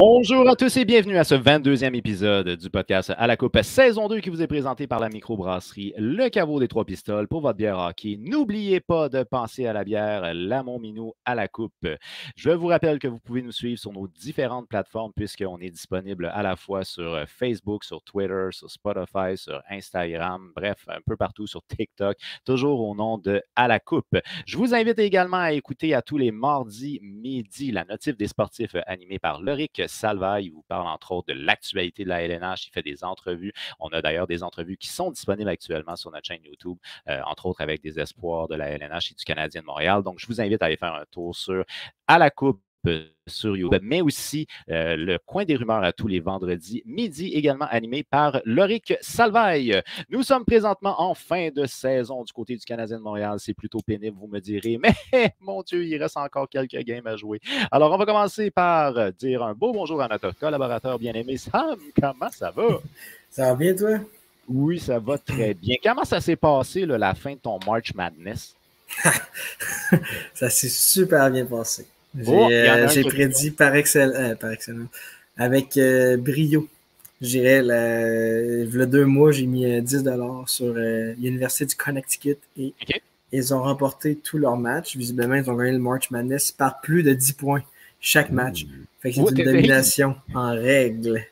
Bonjour à tous et bienvenue à ce 22e épisode du podcast À la Coupe, saison 2 qui vous est présenté par la microbrasserie Le Caveau des Trois Pistoles pour votre bière hockey. N'oubliez pas de penser à la bière Lamont Minou à la Coupe. Je vous rappelle que vous pouvez nous suivre sur nos différentes plateformes puisqu'on est disponible à la fois sur Facebook, sur Twitter, sur Spotify, sur Instagram, bref, un peu partout sur TikTok, toujours au nom de À la Coupe. Je vous invite également à écouter à tous les mardis midi la notif des sportifs animée par Loric Salvaille. Il vous parle entre autres de l'actualité de la LNH. Il fait des entrevues. On a d'ailleurs des entrevues qui sont disponibles actuellement sur notre chaîne YouTube, entre autres avec des espoirs de la LNH et du Canadien de Montréal. Donc, je vous invite à aller faire un tour sur À la Coupe sur YouTube, mais aussi le coin des rumeurs à tous les vendredis midi, également animé par Loric Salvaille. Nous sommes présentement en fin de saison du côté du Canadien de Montréal. C'est plutôt pénible, vous me direz, mais mon Dieu, il reste encore quelques games à jouer. Alors, on va commencer par dire un beau bonjour à notre collaborateur bien-aimé, Sam. Comment ça va? Ça va bien, toi? Oui, ça va très bien. Comment ça s'est passé, là, la fin de ton March Madness? Ça s'est super bien passé. J'ai prédit par excellence, avec brio. Je dirais, il y a 2 mois, j'ai mis 10$ sur l'Université du Connecticut et ils ont remporté tous leurs matchs. Visiblement, ils ont gagné le March Madness par plus de 10 points chaque match. Fait que c'est une domination en règle.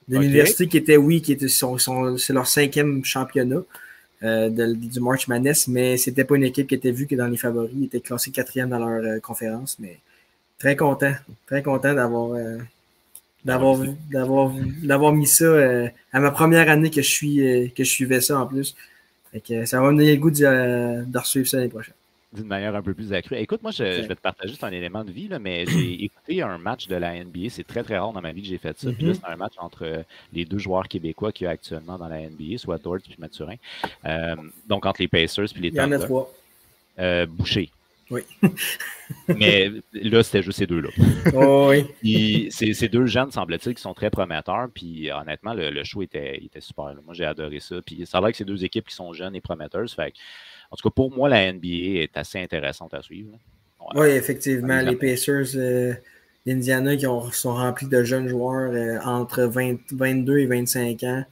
De l'université qui était, c'est leur 5e championnat du March Madness, mais c'était pas une équipe qui était vue que dans les favoris. Ils étaient classés 4e dans leur conférence, mais très content d'avoir mis ça à ma première année que je suivais ça en plus. Fait que ça va me donner le goût de resuivre ça l'année prochaine. D'une manière un peu plus accrue. Écoute, moi, je vais te partager juste un élément de vie, là, mais j'ai écouté un match de la NBA. C'est très, très rare dans ma vie que j'ai fait ça. Puis là, c'est un match entre les 2 joueurs québécois qu'il y a actuellement dans la NBA, soit Dort et Mathurin. Donc, entre les Pacers et les Thunder. Il y en a 3. Boucher. Oui. Mais là, c'était juste ces 2-là. Oh, oui. Puis, ces 2 jeunes, semble-t-il, qui sont très prometteurs. Puis, honnêtement, le show était super. Là. Moi, j'ai adoré ça. Puis, ça a l'air que c'est 2 équipes qui sont jeunes et prometteuses. Fait que, en tout cas, pour moi, la NBA est assez intéressante à suivre. Ouais, oui, effectivement. Les Pacers d'Indiana qui sont remplis de jeunes joueurs entre 22 et 25 ans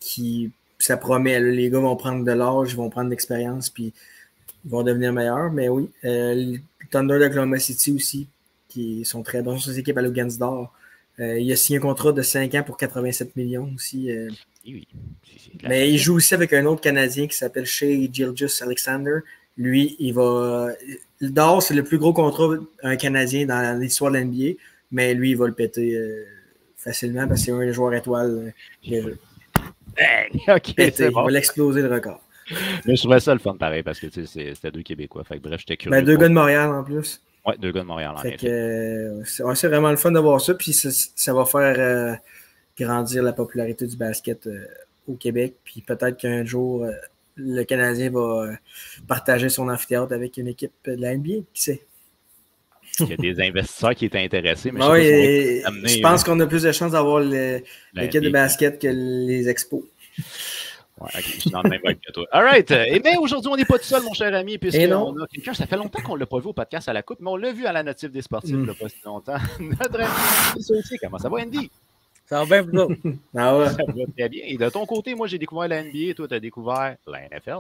qui, ça promet, là, les gars vont prendre de l'âge, ils vont prendre de l'expérience, puis ils vont devenir meilleurs. Mais oui, le Thunder d'Oklahoma City aussi, qui sont très bons sur ces équipes à Lugansdor. Il a signé un contrat de 5 ans pour 87 millions aussi. Oui. Mais il joue aussi avec un autre Canadien qui s'appelle Shea Gilgeous-Alexander. Lui, Dor, c'est le plus gros contrat d'un Canadien dans l'histoire de l'NBA, mais lui, il va le péter facilement parce que c'est un des joueurs étoiles. Il va l'exploser le record. Mais je trouvais ça le fun pareil parce que c'était 2 Québécois. Fait que, bref, j'étais curieux. 2 gars de Montréal en plus. Oui, 2 gars de Montréal en effet. C'est vraiment le fun de voir ça. Puis ça va faire grandir la popularité du basket au Québec. Puis peut-être qu'un jour, le Canadien va partager son amphithéâtre avec une équipe de la NBA. Qui sait? Il y a des investisseurs qui étaient intéressés. Mais je pense qu'on a plus de chances d'avoir l'équipe de basket que les expos. Ouais, ok, je suis dans le même bac que toi. All right. Et bien, aujourd'hui, on n'est pas tout seul, mon cher ami, puisqu'on a quelqu'un, ça fait longtemps qu'on ne l'a pas vu au podcast à la Coupe, mais on l'a vu à la notif des sportifs il n'y a pas si longtemps. Notre ami Andy Sautier, comment ça va, Andy? Ça va bien, plutôt. Ah ouais. Ça va très bien. Et de ton côté, moi, j'ai découvert la NBA et toi, tu as découvert la NFL.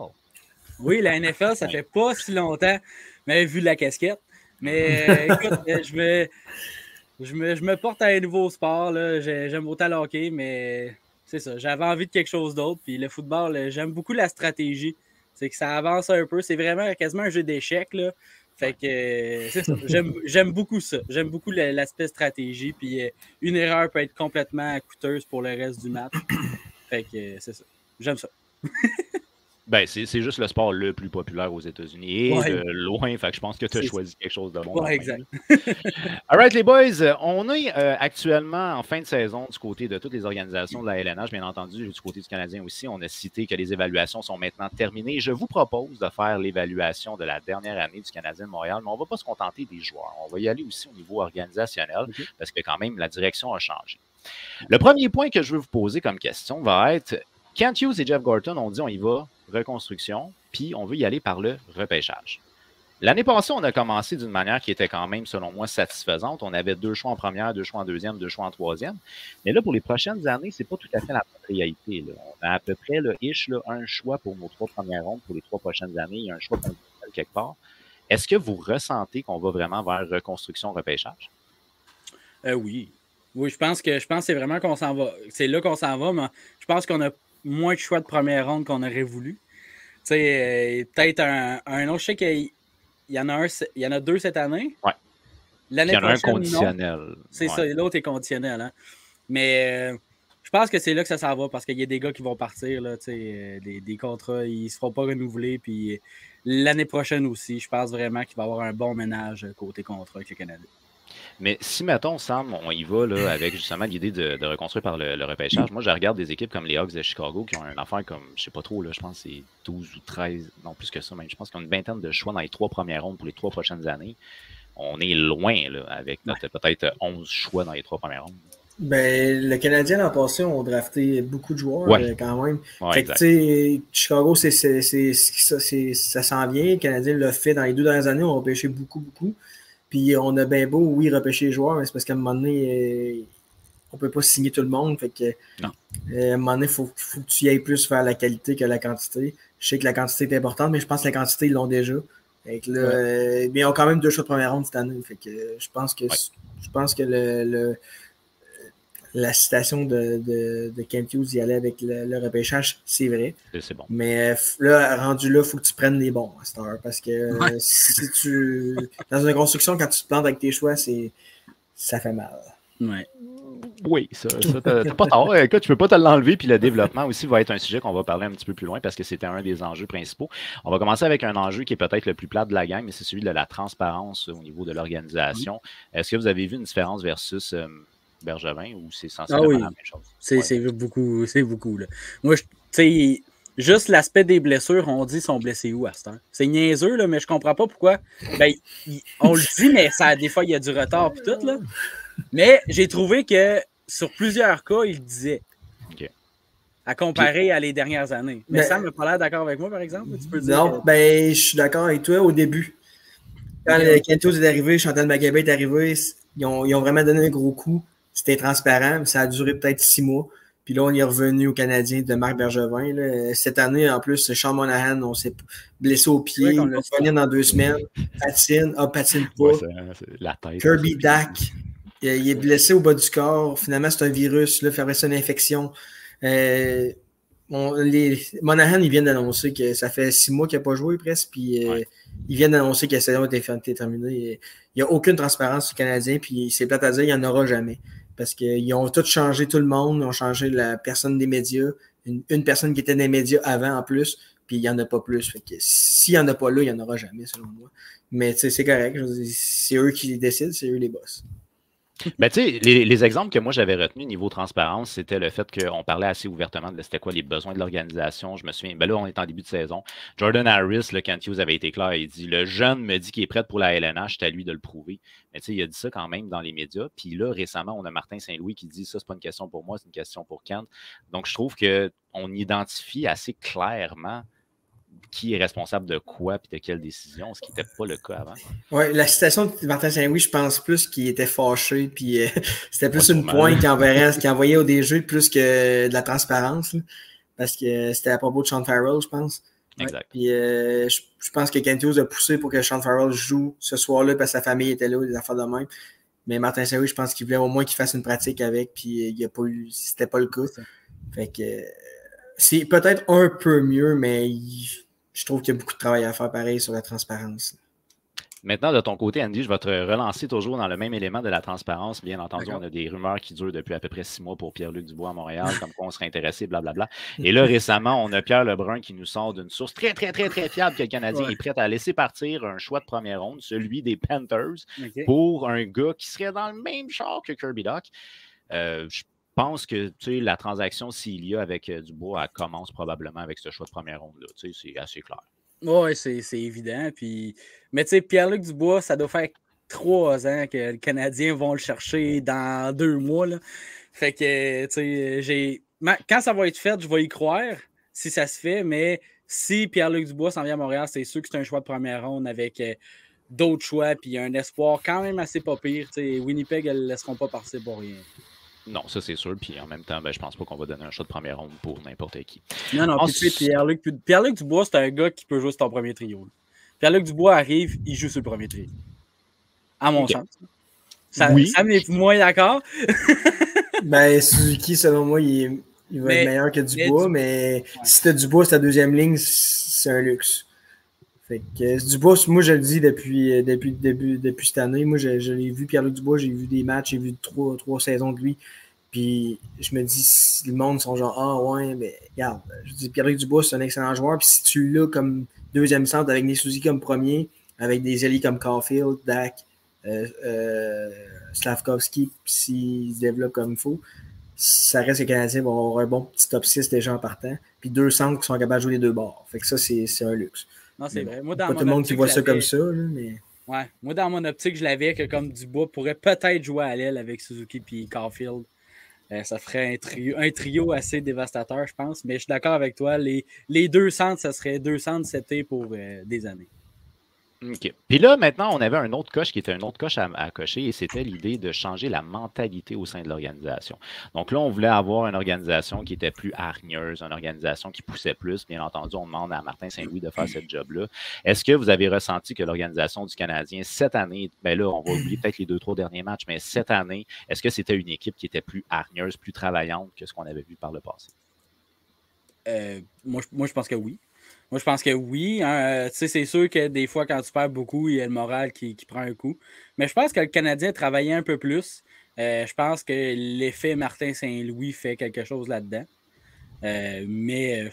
Oui, la NFL, ça fait pas si longtemps, mais vu la casquette. Mais écoute, je me porte à un nouveau sport. Là. J'aime autant le hockey, mais c'est ça. J'avais envie de quelque chose d'autre. Puis le football, j'aime beaucoup la stratégie. C'est que ça avance un peu. C'est vraiment quasiment un jeu d'échecs. Là. Fait que c'est ça. J'aime beaucoup ça. J'aime beaucoup l'aspect stratégie. Puis une erreur peut être complètement coûteuse pour le reste du match. Fait que c'est ça. J'aime ça. Ben, c'est juste le sport le plus populaire aux États-Unis et de loin. Fait que je pense que tu as choisi quelque chose de bon. Oui, exact. All right, les boys, on est actuellement en fin de saison du côté de toutes les organisations de la LNH, bien entendu, du côté du Canadien aussi. On a cité que les évaluations sont maintenant terminées. Je vous propose de faire l'évaluation de la dernière année du Canadien de Montréal, mais on ne va pas se contenter des joueurs. On va y aller aussi au niveau organisationnel parce que quand même, la direction a changé. Le premier point que je veux vous poser comme question va être Kent Hughes et Jeff Gorton ont dit on y va reconstruction, puis on veut y aller par le repêchage. L'année passée, on a commencé d'une manière qui était quand même, selon moi, satisfaisante. On avait 2 choix en première, 2 choix en deuxième, 2 choix en troisième. Mais là, pour les prochaines années, c'est pas tout à fait la réalité. Là. On a à peu près, là, un choix pour nos 3 premières rondes pour les 3 prochaines années. Il y a un choix conditionnel quelque part. Est-ce que vous ressentez qu'on va vraiment vers reconstruction, repêchage? Oui. Oui, je pense que c'est vraiment qu'on s'en va. C'est là qu'on s'en va, mais je pense qu'on a moins de choix de première ronde qu'on aurait voulu. Tu sais, peut-être un autre, je sais qu'il y en a 2 cette année. Ouais. L'année prochaine, il y en a un conditionnel. C'est ça, l'autre est conditionnel. Hein? Mais je pense que c'est là que ça s'en va parce qu'il y a des gars qui vont partir. Là, des contrats, ils ne se feront pas renouveler. Puis l'année prochaine aussi, je pense vraiment qu'il va y avoir un bon ménage côté contrat avec le Canadien. Mais si, mettons, Sam, on y va là, avec justement l'idée de reconstruire par le repêchage, moi, je regarde des équipes comme les Hawks de Chicago qui ont une affaire comme, je sais pas trop, là, je pense que c'est 12 ou 13, non plus que ça, même. Je pense qu'ils ont une vingtaine de choix dans les 3 premières rondes pour les 3 prochaines années. On est loin, là, avec peut-être 11 choix dans les 3 premières rondes. Ben, le Canadien l'an passé ont drafté beaucoup de joueurs quand même. Ouais, fait que, Chicago, ça s'en vient. Le Canadien l'a fait dans les 2 dernières années, on a repêché beaucoup. Puis on a bien beau, oui, repêcher les joueurs, mais c'est parce qu'à un moment donné, on peut pas signer tout le monde. Fait que à un moment donné, il faut que tu y ailles plus vers la qualité que la quantité. Je sais que la quantité est importante, mais je pense que la quantité, ils l'ont déjà. Fait que là, mais ils ont quand même 2 choix de première ronde cette année. Fait que je pense que la citation de Kent Hughes y aller avec le repêchage, c'est vrai. C'est bon. Mais là, rendu là, il faut que tu prennes les bons à cette heure. Parce que si tu. Dans une construction, quand tu te plantes avec tes choix, ça fait mal. Ouais. Oui, ça t'as pas tort. Écoute, tu peux pas te l'enlever, puis le développement aussi va être un sujet qu'on va parler un petit peu plus loin parce que c'était un des enjeux principaux. On va commencer avec un enjeu qui est peut-être le plus plat de la gang, mais c'est celui de la transparence au niveau de l'organisation. Est-ce que vous avez vu une différence versus Bergevin ou c'est sensiblement la même chose? C'est beaucoup. Là. Moi, tu sais, juste l'aspect des blessures, on dit sont blessés où à cette heure? C'est niaiseux, là, mais je comprends pas pourquoi. Ben, on le dit, mais des fois, il y a du retard et tout, là. Mais j'ai trouvé que sur plusieurs cas, il disait. Okay. À comparer à les dernières années. Mais Sam n'a pas l'air d'accord avec moi, par exemple? Tu peux dire non, je suis d'accord avec toi au début. Quand Kent Hughes est arrivé, Chantal Machabée est arrivé, ils ont vraiment donné un gros coup. C'était transparent, mais ça a duré peut-être 6 mois. Puis là, on est revenu au Canadien de Marc Bergevin. Là. Cette année, en plus, Sean Monahan, on s'est blessé au pied. On va revenir dans 2 semaines. Patine pas. La tête. Kirby Dack. Il est blessé au bas du corps. Finalement, c'est un virus. Là, après, c'est une infection. Monahan, ils viennent d'annoncer que ça fait 6 mois qu'il n'a pas joué presque. Puis ils viennent d'annoncer que la saison était terminée. Il n'y a aucune transparence au Canadien. Puis c'est plate à dire, il n'y en aura jamais. Parce qu'ils ont tout changé, tout le monde. Ils ont changé la personne des médias. Une personne qui était dans les médias avant en plus. Puis il n'y en a pas plus. Fait que s'il n'y en a pas là, il n'y en aura jamais, selon moi. Mais c'est correct. C'est eux qui décident, c'est eux les boss. Ben, tu sais, les exemples que moi j'avais retenus niveau transparence, c'était le fait qu'on parlait assez ouvertement de c'était quoi les besoins de l'organisation. Je me souviens, ben là, on est en début de saison. Jordan Harris, le Kent Hughes avait été clair, il dit le jeune me dit qu'il est prêt pour la LNH, c'est à lui de le prouver. Mais tu sais, il a dit ça quand même dans les médias. Puis là, récemment, on a Martin Saint-Louis qui dit ça, c'est pas une question pour moi, c'est une question pour Kent. Donc, je trouve qu'on identifie assez clairement qui est responsable de quoi et de quelle décision, ce qui n'était pas le cas avant. Oui, la citation de Martin Saint-Louis, je pense plus qu'il était fâché, puis c'était plus une pointe qu'il envoyait au DG plus que de la transparence, là, parce que c'était à propos de Sean Farrell, je pense. Exact. Puis je pense que Kent Hughes a poussé pour que Sean Farrell joue ce soir-là parce que sa famille était là, des affaires de même. Mais Martin Saint-Louis, je pense qu'il voulait au moins qu'il fasse une pratique avec, puis il n'y a pas eu, c'était pas le cas. Fait que c'est peut-être un peu mieux, mais je trouve qu'il y a beaucoup de travail à faire pareil sur la transparence. Maintenant, de ton côté, Andy, je vais te relancer toujours dans le même élément de la transparence. Bien entendu, on a des rumeurs qui durent depuis à peu près 6 mois pour Pierre-Luc Dubois à Montréal, comme quoi on serait intéressé, blablabla. Et là, récemment, on a Pierre Lebrun qui nous sort d'une source très, très, très, très fiable que le Canadien est prêt à laisser partir un choix de première ronde, celui des Panthers, pour un gars qui serait dans le même genre que Kirby Dach. Je pense que la transaction, s'il y a avec Dubois, elle commence probablement avec ce choix de première ronde-là. C'est assez clair. Oui, c'est évident. Puis... Mais tu sais, Pierre-Luc Dubois, ça doit faire 3 ans que les Canadiens vont le chercher dans 2 mois. Là. Fait que, tu sais, quand ça va être fait, je vais y croire si ça se fait, mais si Pierre-Luc Dubois s'en vient à Montréal, c'est sûr que c'est un choix de première ronde avec d'autres choix, puis un espoir quand même assez pas pire. Winnipeg, elles ne laisseront pas passer pour rien. Non, ça c'est sûr. Puis en même temps, je pense pas qu'on va donner un choix de première ronde pour n'importe qui. Non, puis Pierre-Luc Dubois, c'est un gars qui peut jouer sur ton premier trio. Pierre-Luc Dubois arrive, il joue sur le premier trio. À mon sens. Sam est moins d'accord. Suzuki, selon moi, il va être meilleur que Dubois, mais si t'as Dubois, c'est ta deuxième ligne, c'est un luxe. Fait que Dubois, moi je le dis depuis cette année. Moi, je l'ai vu, Pierre-Luc Dubois, j'ai vu des matchs, j'ai vu trois saisons de lui. Puis je me dis, le monde sont genre, ah ouais, mais regarde, je dis Pierre-Luc Dubois, c'est un excellent joueur. Puis si tu l'as comme deuxième centre avec Nick Suzuki comme premier, avec des alliés comme Caulfield, Dak, Slavkovski, s'il se développe comme il faut, ça reste que les Canadiens vont avoir un bon petit top 6 déjà en partant. Puis 2 centres qui sont capables de jouer les deux bords. Fait que ça, c'est un luxe. Non, c'est vrai. Moi, pas tout le monde qui voit ça comme ça. Là, mais... Ouais. Moi, dans mon optique, je l'avais que comme Dubois pourrait peut-être jouer à l'aile avec Suzuki et Caulfield. Ça ferait un trio assez dévastateur, je pense. Mais je suis d'accord avec toi. Les deux centres, ça serait 2 centres cet été pour des années. OK. Puis là, maintenant, on avait un autre coche qui était un autre coche à cocher et c'était l'idée de changer la mentalité au sein de l'organisation. Donc là, on voulait avoir une organisation qui était plus hargneuse, une organisation qui poussait plus. Bien entendu, on demande à Martin Saint-Louis de faire ce job-là. Est-ce que vous avez ressenti que l'organisation du Canadien, cette année, bien là, on va oublier peut-être les 2-3 derniers matchs, mais cette année, est-ce que c'était une équipe qui était plus hargneuse, plus travaillante que ce qu'on avait vu par le passé? Moi, je pense que oui. Moi, je pense que oui. Hein, c'est sûr que des fois, quand tu perds beaucoup, il y a le moral qui prend un coup. Mais je pense que le Canadien travaillait un peu plus. Je pense que l'effet Martin Saint-Louis fait quelque chose là-dedans. Mais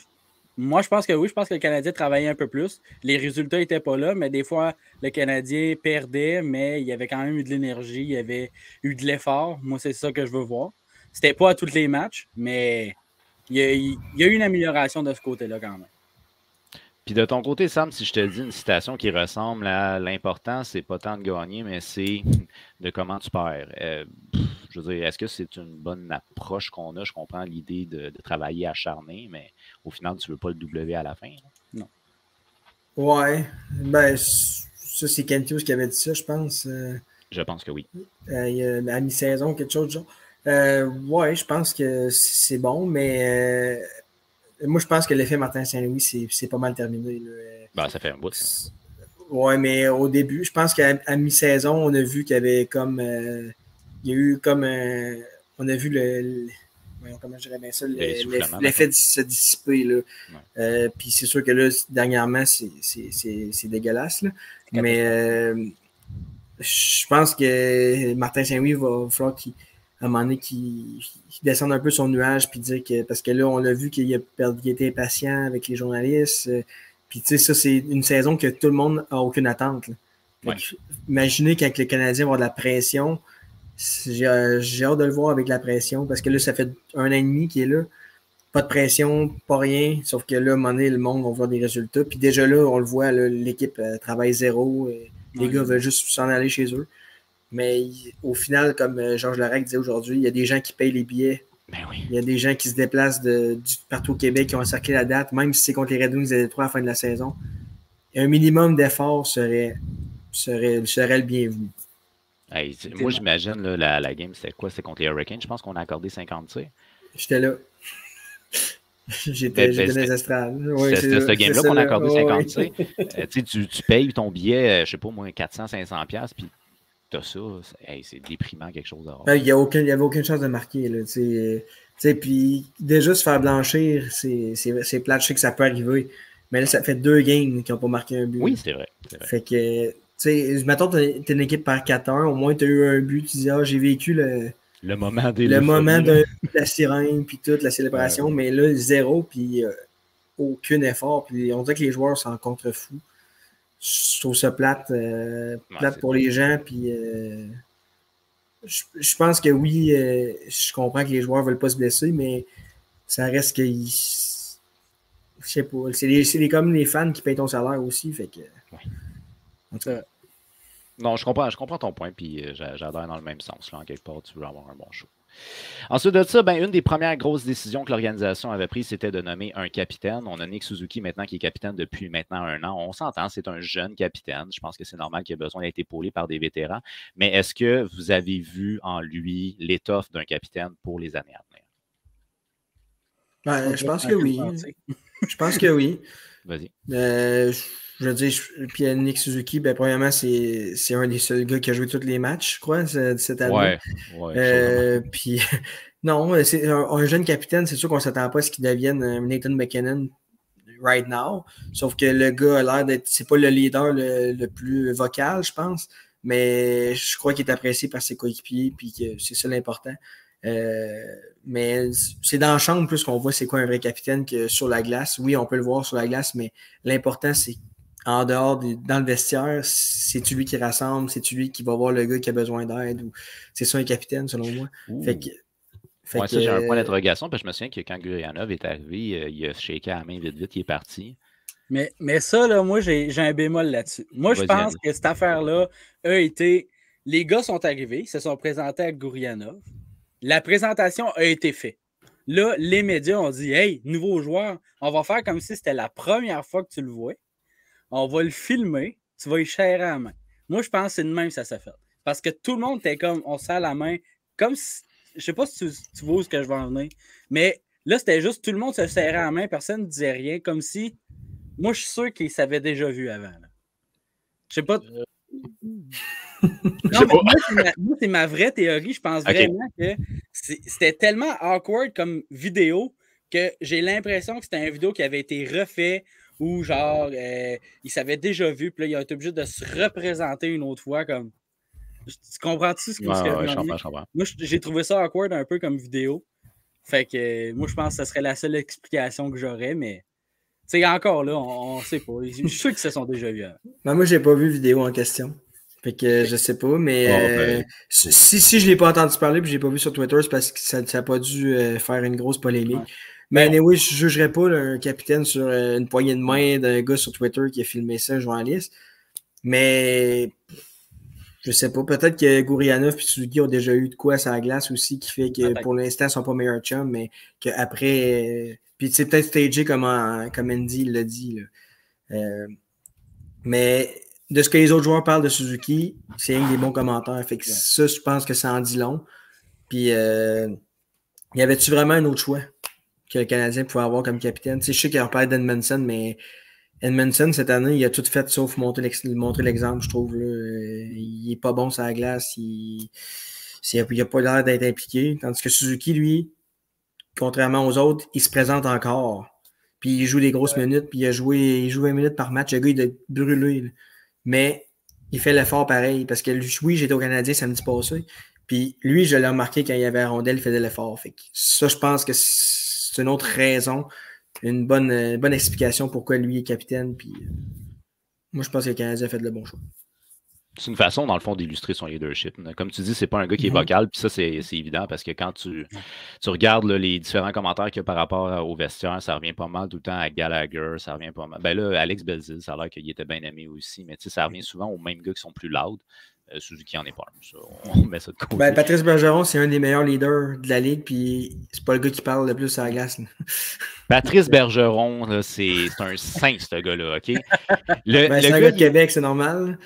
moi, je pense que oui. Je pense que le Canadien travaillait un peu plus. Les résultats n'étaient pas là, mais des fois, le Canadien perdait, mais il y avait quand même eu de l'énergie, il y avait eu de l'effort. Moi, c'est ça que je veux voir. C'était pas à tous les matchs, mais il y a eu une amélioration de ce côté-là quand même. Puis de ton côté, Sam, si je te dis une citation qui ressemble à l'important, c'est pas tant de gagner, mais c'est de comment tu perds. Je veux dire, est-ce que c'est une bonne approche qu'on a? Je comprends l'idée de travailler acharné, mais au final, tu veux pas le W à la fin. Là? Non. Ouais. Ça, c'est Kent Hughes qui avait dit ça, je pense. Je pense que oui. À mi-saison, quelque chose de genre. Ouais, je pense que c'est bon, mais... moi, je pense que l'effet Martin Saint-Louis, c'est pas mal terminé. Là. Ça fait un bout. Ouais, mais au début, je pense qu'à mi-saison, on a vu qu'il y avait comme... il y a eu comme... on a vu comment je dirais bien ça? L'effet de se dissiper. Là. Ouais. Puis c'est sûr que là, dernièrement, c'est dégueulasse. Là. Mais je pense que Martin Saint-Louis va falloir à un moment donné, qu'il descende un peu son nuage, puis dire que, parce que là, on l'a vu qu'il était impatient avec les journalistes. Puis, tu sais, ça, c'est une saison que tout le monde n'a aucune attente. Ouais. Imaginez quand le Canadien va avoir de la pression. J'ai hâte de le voir avec la pression, parce que là, ça fait 1 an et demi qu'il est là. Pas de pression, pas rien. Sauf que là, à un moment donné, le monde va voir des résultats. Puis déjà là, on le voit, l'équipe travaille zéro. Les gars veulent juste s'en aller chez eux. Mais au final, comme Georges Larac disait aujourd'hui, il y a des gens qui payent les billets. Ben oui. Il y a des gens qui se déplacent partout au Québec qui ont encerclé la date, même si c'est contre les Red Wings des Détroits à la fin de la saison. Un minimum d'efforts serait le bienvenu. Hey, moi, j'imagine la game, c'était quoi? C'était contre les Hurricanes. Je pense qu'on a accordé 50 tirs. J'étais là. J'étais dans les estrades. Ouais, c'est ce game-là qu'on a accordé 50 tirs. Tu payes ton billet, je sais pas, moins 400-500$, puis t'as ça, c'est déprimant quelque chose d'horrible. Il n'y avait aucune chance de marquer. Puis déjà se faire blanchir, c'est plate, je sais que ça peut arriver. Mais là, ça fait 2 games qui n'ont pas marqué un but. Oui, c'est vrai. Fait que, mettons, t'es une équipe par 4-1, au moins t'as eu un but, tu dis, j'ai vécu le moment de la sirène, puis toute la célébration, mais là, 0, puis aucun effort. Puis on dirait que les joueurs s'en contrefoutent. Je trouve ça plate pour les gens. Puis je pense que oui, je comprends que les joueurs ne veulent pas se blesser, mais ça reste que je sais pas. C'est comme les fans qui payent ton salaire aussi. Fait que. En tout cas. Non, je comprends ton point, puis j'adhère dans le même sens. Là, en quelque part, tu veux avoir un bon show. Ensuite de ça, une des premières grosses décisions que l'organisation avait prises, c'était de nommer un capitaine. On a Nick Suzuki maintenant qui est capitaine depuis maintenant 1 an. On s'entend, c'est un jeune capitaine. Je pense que c'est normal qu'il ait besoin d'être épaulé par des vétérans. Mais est-ce que vous avez vu en lui l'étoffe d'un capitaine pour les années à venir? Je pense que oui. Je pense que oui. Vas-y. Je veux dire, puis Nick Suzuki, premièrement, c'est un des seuls gars qui a joué tous les matchs, je crois, cette année. Puis, non, c'est un jeune capitaine, c'est sûr qu'on ne s'attend pas à ce qu'il devienne Nathan McKinnon right now. Sauf que le gars a l'air d'être, c'est pas le leader le plus vocal, je pense, mais je crois qu'il est apprécié par ses coéquipiers, puis que c'est ça l'important. Mais c'est dans la chambre plus qu'on voit c'est quoi un vrai capitaine que sur la glace. Oui, on peut le voir sur la glace, mais l'important, c'est en dehors, dans le vestiaire, c'est-tu lui qui rassemble, c'est-tu lui qui va voir le gars qui a besoin d'aide, ou c'est ça un capitaine, selon moi. Ça, j'ai un point d'interrogation, parce que je me souviens que quand Gurianov est arrivé, il a shaké à la main vite, il est parti. Mais ça, là, moi, j'ai un bémol là-dessus. Moi, je pense que cette affaire-là a été... Les gars sont arrivés, ils se sont présentés à Gurianov. La présentation a été faite. Là, les médias ont dit « Hey, nouveau joueur, on va faire comme si c'était la première fois que tu le vois. On va le filmer, tu vas y serrer à la main. » Moi, je pense que c'est de même que ça s'est fait. Parce que tout le monde était comme, on serre la main, comme si, je sais pas si tu vois où ce que je vais en venir, mais là, c'était juste tout le monde se serrait à la main, personne ne disait rien, comme si, moi, je suis sûr qu'ils s'avaient déjà vu avant. Là. Je sais pas. Non, mais moi, c'est ma vraie théorie. Je pense vraiment que c'était tellement awkward comme vidéo que j'ai l'impression que c'était une vidéo qui avait été refait ou genre, ils s'avaient déjà vu, puis là, ils ont été obligés de se représenter une autre fois. Comme... Tu comprends-tu ce que je comprends. Moi, j'ai trouvé ça awkward un peu comme vidéo. Fait que moi, je pense que ce serait la seule explication que j'aurais, mais tu sais, encore là, on sait pas. Je suis sûr qu'ils se sont déjà vus. Moi, j'ai pas vu vidéo en question. Fait que je sais pas, mais si je l'ai pas entendu parler et je l'ai pas vu sur Twitter, c'est parce que ça n'a pas dû faire une grosse polémique. Ouais. Mais anyway, je jugerais pas un capitaine sur une poignée de main d'un gars sur Twitter qui a filmé ça, un journaliste. Mais je sais pas, peut-être que Gurianov et Suzuki ont déjà eu de quoi sur la glace aussi qui fait que pour l'instant, ils sont pas meilleurs chums, mais qu'après. Puis c'est peut-être stagé comme Andy l'a dit. Là. Mais de ce que les autres joueurs parlent de Suzuki, c'est un des bons commentaires. Fait que ça, je pense que ça en dit long. Puis, y avait-tu vraiment un autre choix que le Canadien pouvait avoir comme capitaine? Tu sais, je sais qu'il a parlé d'Edmondson, mais Edmondson, cette année, il a tout fait sauf montrer l'exemple, je trouve. Là. Il est pas bon sur la glace. Il a pas l'air d'être impliqué. Tandis que Suzuki, lui, contrairement aux autres, il se présente encore. Puis il joue des grosses minutes, puis il joue 20 minutes par match. Le gars, il est brûlé. Là. Mais il fait l'effort pareil. Parce que oui, j'étais au Canadien samedi passé. Puis lui, je l'ai remarqué quand il y avait la rondelle, il faisait l'effort. Fait que ça, je pense que c'est une autre raison, une bonne explication pourquoi lui est capitaine. Puis moi, je pense que le Canadien a fait le bon choix. C'est une façon, dans le fond, d'illustrer son leadership. Comme tu dis, c'est pas un gars qui est vocal, puis ça, c'est évident, parce que quand tu regardes là, les différents commentaires qu'il y a par rapport au vestiaire, ça revient pas mal tout le temps à Gallagher, ça revient pas mal. Ben là, Alex Belzil, ça a l'air qu'il était bien aimé aussi, mais tu sais, ça revient souvent aux mêmes gars qui sont plus loud. Suzuki en est pas un. Ça, on met ça de côté. Patrice Bergeron, c'est un des meilleurs leaders de la Ligue, puis c'est pas le gars qui parle le plus à la glace. Patrice Bergeron, c'est un saint, ce gars-là, OK? C'est un gars de Québec, c'est normal.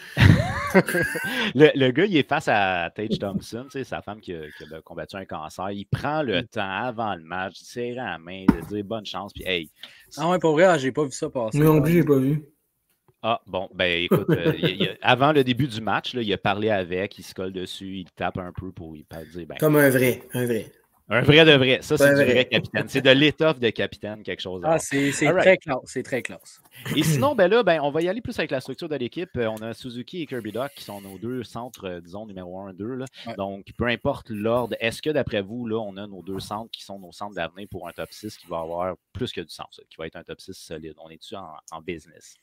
le gars, il est face à Tage Thompson, sa femme qui a combattu un cancer. Il prend le temps avant le match, de serrer la main, de dire bonne chance, puis hey. Ah ouais, pour vrai, j'ai pas vu ça passer. Moi non plus, j'ai pas vu. Ah, bon, ben écoute, avant le début du match, là, il a parlé avec, il se colle dessus, il tape un peu pour dire... Ben, comme un vrai. Un vrai de vrai. Ça, c'est du vrai capitaine. C'est de l'étoffe de capitaine, quelque chose. C'est très classe. C'est très classe. Et sinon, ben là, on va y aller plus avec la structure de l'équipe. On a Suzuki et Kirby Dach qui sont nos deux centres, disons, numéro 1 2. Là. Ouais. Donc, peu importe l'ordre, est-ce que d'après vous, là, on a nos deux centres qui sont nos centres d'avenir pour un top 6 qui va avoir plus que du sens, qui va être un top 6 solide? On est-tu en business?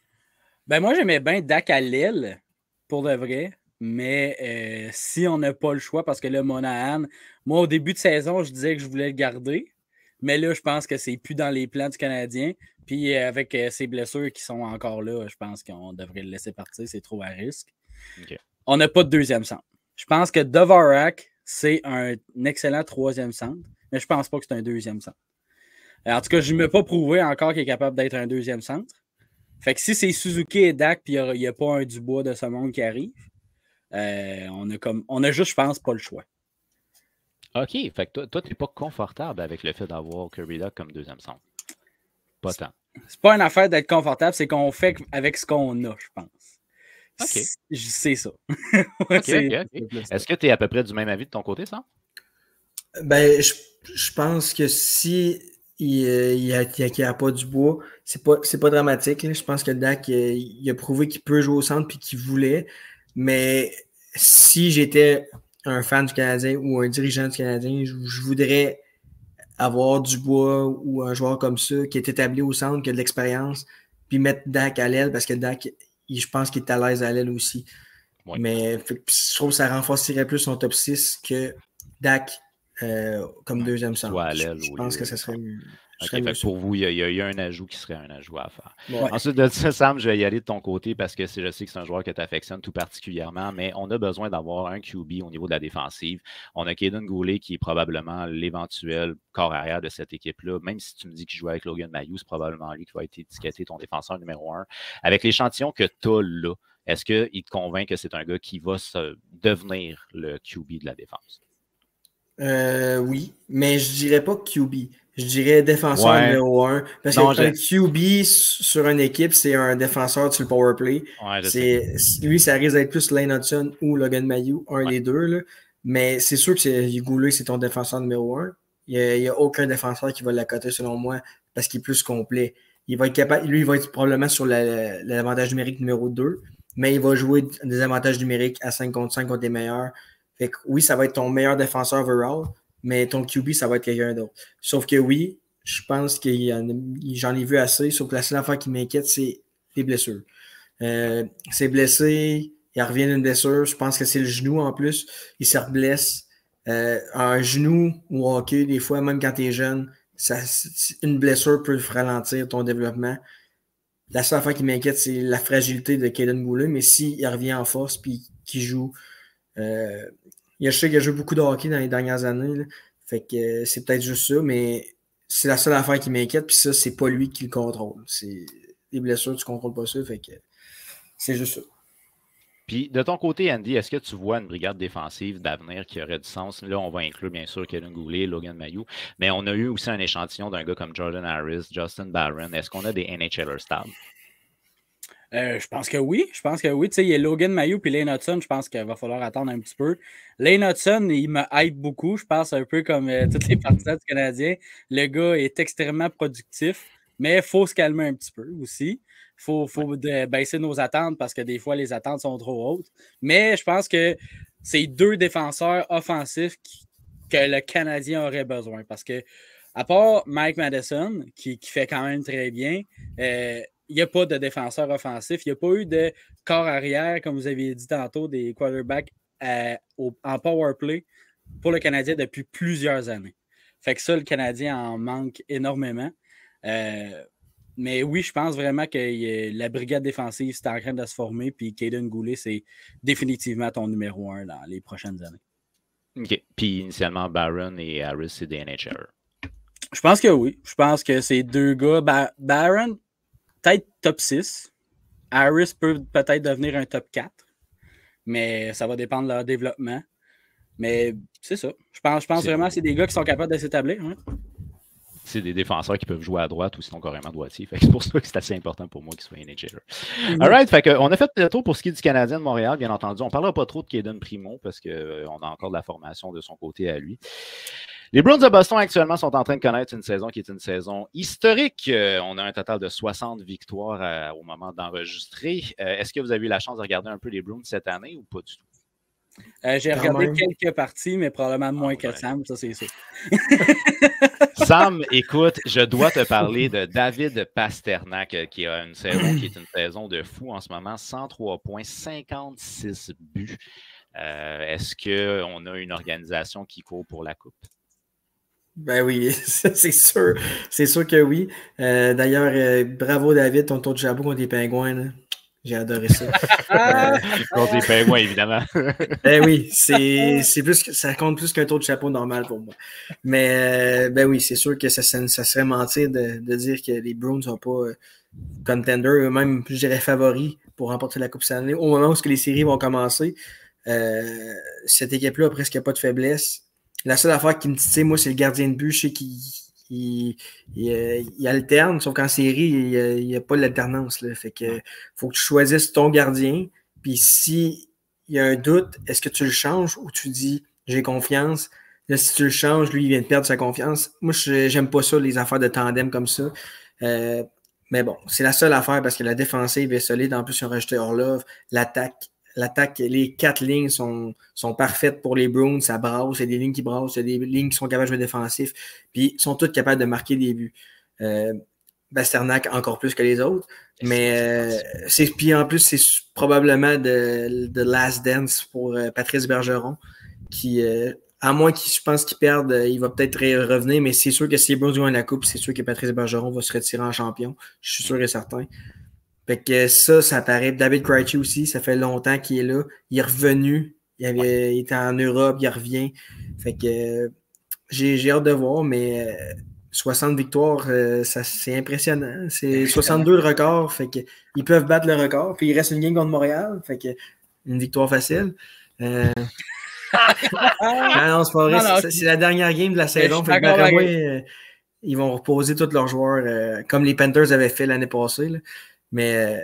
Ben moi, j'aimais bien Dach à Lille, pour de vrai. Mais si on n'a pas le choix, parce que là, Monahan, moi, au début de saison, je disais que je voulais le garder. Mais là, je pense que c'est plus dans les plans du Canadien. Puis avec ces blessures qui sont encore là, je pense qu'on devrait le laisser partir. C'est trop à risque. Okay. On n'a pas de deuxième centre. Je pense que Dvorak, c'est un excellent troisième centre, mais je pense pas que c'est un deuxième centre. En tout cas, je ne m'ai pas prouvé encore qu'il est capable d'être un deuxième centre. Fait que si c'est Suzuki et Dak, puis il n'y a pas un Dubois de ce monde qui arrive, on a juste, je pense, pas le choix. OK. Fait que toi, tu n'es pas confortable avec le fait d'avoir Kirby Dach comme deuxième centre. Pas tant. C'est pas une affaire d'être confortable, c'est qu'on fait avec ce qu'on a, je pense. OK. C'est ça. Okay. Est-ce que tu es à peu près du même avis de ton côté, ça? Ben, je pense que si il n'y a pas du bois, c'est pas dramatique. Là. Je pense que Dak, il a prouvé qu'il peut jouer au centre et qu'il voulait. Mais si j'étais un fan du Canadien ou un dirigeant du Canadien, je voudrais avoir du bois ou un joueur comme ça qui est établi au centre, qui a de l'expérience, puis mettre Dak à l'aile parce que Dak, je pense qu'il est à l'aise à l'aile aussi. Oui. Mais je trouve que ça renforcerait plus son top 6 que Dak comme deuxième centre. Je pense que ça serait mieux. Okay, fait pour vous, il y a un ajout qui serait un ajout à faire. Ouais. Ensuite de ça, Sam, je vais y aller de ton côté parce que je sais que c'est un joueur que tu affectionnes tout particulièrement, mais on a besoin d'avoir un QB au niveau de la défensive. On a Kaden Goulet qui est probablement l'éventuel corps arrière de cette équipe-là. Même si tu me dis qu'il joue avec Logan Mailloux, c'est probablement lui qui va être étiqueté ton défenseur numéro 1. Avec l'échantillon que tu as là, est-ce qu'il te convainc que c'est un gars qui va devenir le QB de la défense? Oui, mais je dirais pas QB. Je dirais défenseur numéro 1. Parce qu'un QB sur une équipe, c'est un défenseur sur le power play. Ouais, lui, ça risque d'être plus Lane Hudson ou Logan Mailloux, un des deux. Là. Mais c'est sûr que Goulet, c'est ton défenseur numéro 1. Il n'y a aucun défenseur qui va l'accoter, selon moi, parce qu'il est plus complet. Il va être capable, lui, il va être probablement sur l'avantage numérique numéro 2, mais il va jouer des avantages numériques à 5 contre 5 contre les meilleurs. Fait que oui, ça va être ton meilleur défenseur overall, mais ton QB, ça va être quelqu'un d'autre. Sauf que oui, je pense que j'en ai vu assez, sauf que la seule affaire qui m'inquiète, c'est les blessures. C'est blessé, il revient d'une blessure, je pense que c'est le genou en plus, il se reblesse. Un genou ou hockey, des fois, même quand tu es jeune, une blessure peut ralentir ton développement. La seule affaire qui m'inquiète, c'est la fragilité de Kaden Goulet, mais s'il revient en force puis qu'il joue, je sais qu'il a joué beaucoup de hockey dans les dernières années, là, fait que c'est peut-être juste ça, mais c'est la seule affaire qui m'inquiète, puis ça, c'est pas lui qui le contrôle. C'est les blessures, tu contrôles pas ça, fait que c'est juste ça. Puis, de ton côté, Andy, est-ce que tu vois une brigade défensive d'avenir qui aurait du sens? Là, on va inclure, bien sûr, Kaden Goulet, Logan Mailloux, mais on a eu aussi un échantillon d'un gars comme Jordan Harris, Justin Barron. Est-ce qu'on a des NHLers stables? Je pense que oui. Tu sais, il y a Logan Mailloux puis Lane Hudson. Je pense qu'il va falloir attendre un petit peu. Lane Hudson, il me hype beaucoup. Je pense un peu comme tous les partisans du Canadien. Le gars est extrêmement productif, mais il faut se calmer un petit peu aussi. Il faut baisser nos attentes parce que des fois, les attentes sont trop hautes. Mais je pense que c'est deux défenseurs offensifs que le Canadien aurait besoin. Parce que, à part Mike Madison, qui fait quand même très bien, il n'y a pas de défenseur offensif. Il n'y a pas eu de corps arrière, comme vous aviez dit tantôt, des quarterbacks en power play pour le Canadien depuis plusieurs années. Fait que ça, le Canadien en manque énormément. Mais oui, je pense vraiment que la brigade défensive, c'est en train de se former. Puis Kaden Goulet, c'est définitivement ton numéro 1 dans les prochaines années. OK. Puis initialement, Barron et Harris, c'est des NHLers. Je pense que oui. Je pense que ces deux gars, Barron, peut-être top 6. Harris peut peut-être devenir un top 4. Mais ça va dépendre de leur développement. Mais c'est ça. Je pense vraiment que c'est des gars qui sont capables de s'établir. Hein? C'est des défenseurs qui peuvent jouer à droite ou sinon carrément droitier. C'est pour ça que c'est assez important pour moi qu'ils soient NHLers. All right. Fait qu'on a fait le tour pour ce qui est du Canadien de Montréal, bien entendu. On ne parlera pas trop de Kaden Primo parce qu'on a encore de la formation de son côté à lui. Les Bruins de Boston actuellement sont en train de connaître une saison qui est une saison historique. On a un total de 60 victoires au moment d'enregistrer. Est-ce que vous avez eu la chance de regarder un peu les Bruins cette année ou pas du tout? J'ai regardé quelques parties, mais probablement moins que Sam, ça c'est sûr. Sam, écoute, je dois te parler de David Pasternak qui a une saison qui est une saison de fou en ce moment. 103 points, 56 buts. Est-ce qu'on a une organisation qui court pour la coupe? Ben oui, c'est sûr. C'est sûr que oui. D'ailleurs, bravo David, ton tour de chapeau contre les Pingouins. Là. J'ai adoré ça. Contre les Pingouins, évidemment. Ben oui, ça compte plus qu'un taux de chapeau normal pour moi. Mais ben oui, c'est sûr que ça serait mentir de dire que les Bruins ne sont pas contenders, même, je dirais, favoris pour remporter la Coupe Stanley. Au moment où les séries vont commencer, cette équipe-là a presque pas de faiblesse. La seule affaire qui me titille, moi, c'est le gardien de but. Je sais qu'il alterne, sauf qu'en série, il n'y a pas l'alternance. Là. Fait que faut que tu choisisses ton gardien. Puis si il y a un doute, est-ce que tu le changes ou tu dis j'ai confiance? Là, si tu le changes, lui, il vient de perdre sa confiance. Moi, j'aime pas ça, les affaires de tandem comme ça. Mais bon, c'est la seule affaire parce que la défensive est solide. En plus, ils ont rajouté Orlov. L'attaque, les 4 lignes sont parfaites pour les Bruins. Ça brasse, il y a des lignes qui brassent, il y a des lignes qui sont capables de jouer défensif. Puis, ils sont toutes capables de marquer des buts. Pastrnak encore plus que les autres. Mais puis en plus, c'est probablement de Last Dance pour Patrice Bergeron qui... à moins je pense qu'il perde, il va peut-être revenir, mais c'est sûr que si les Bruins gagnent la Coupe, c'est sûr que Patrice Bergeron va se retirer en champion. Je suis sûr et certain. Fait que ça paraît. David Krejci aussi, ça fait longtemps qu'il est là. Il est revenu. Il était en Europe, il revient. Fait que j'ai hâte de voir, mais 60 victoires, c'est impressionnant. C'est 62 le record. Fait que ils peuvent battre le record. Puis il reste une game contre Montréal. Fait que une victoire facile. Non, c'est pas vrai. C'est la dernière game de la saison. Fait que ils vont reposer tous leurs joueurs comme les Panthers avaient fait l'année passée. Là. Mais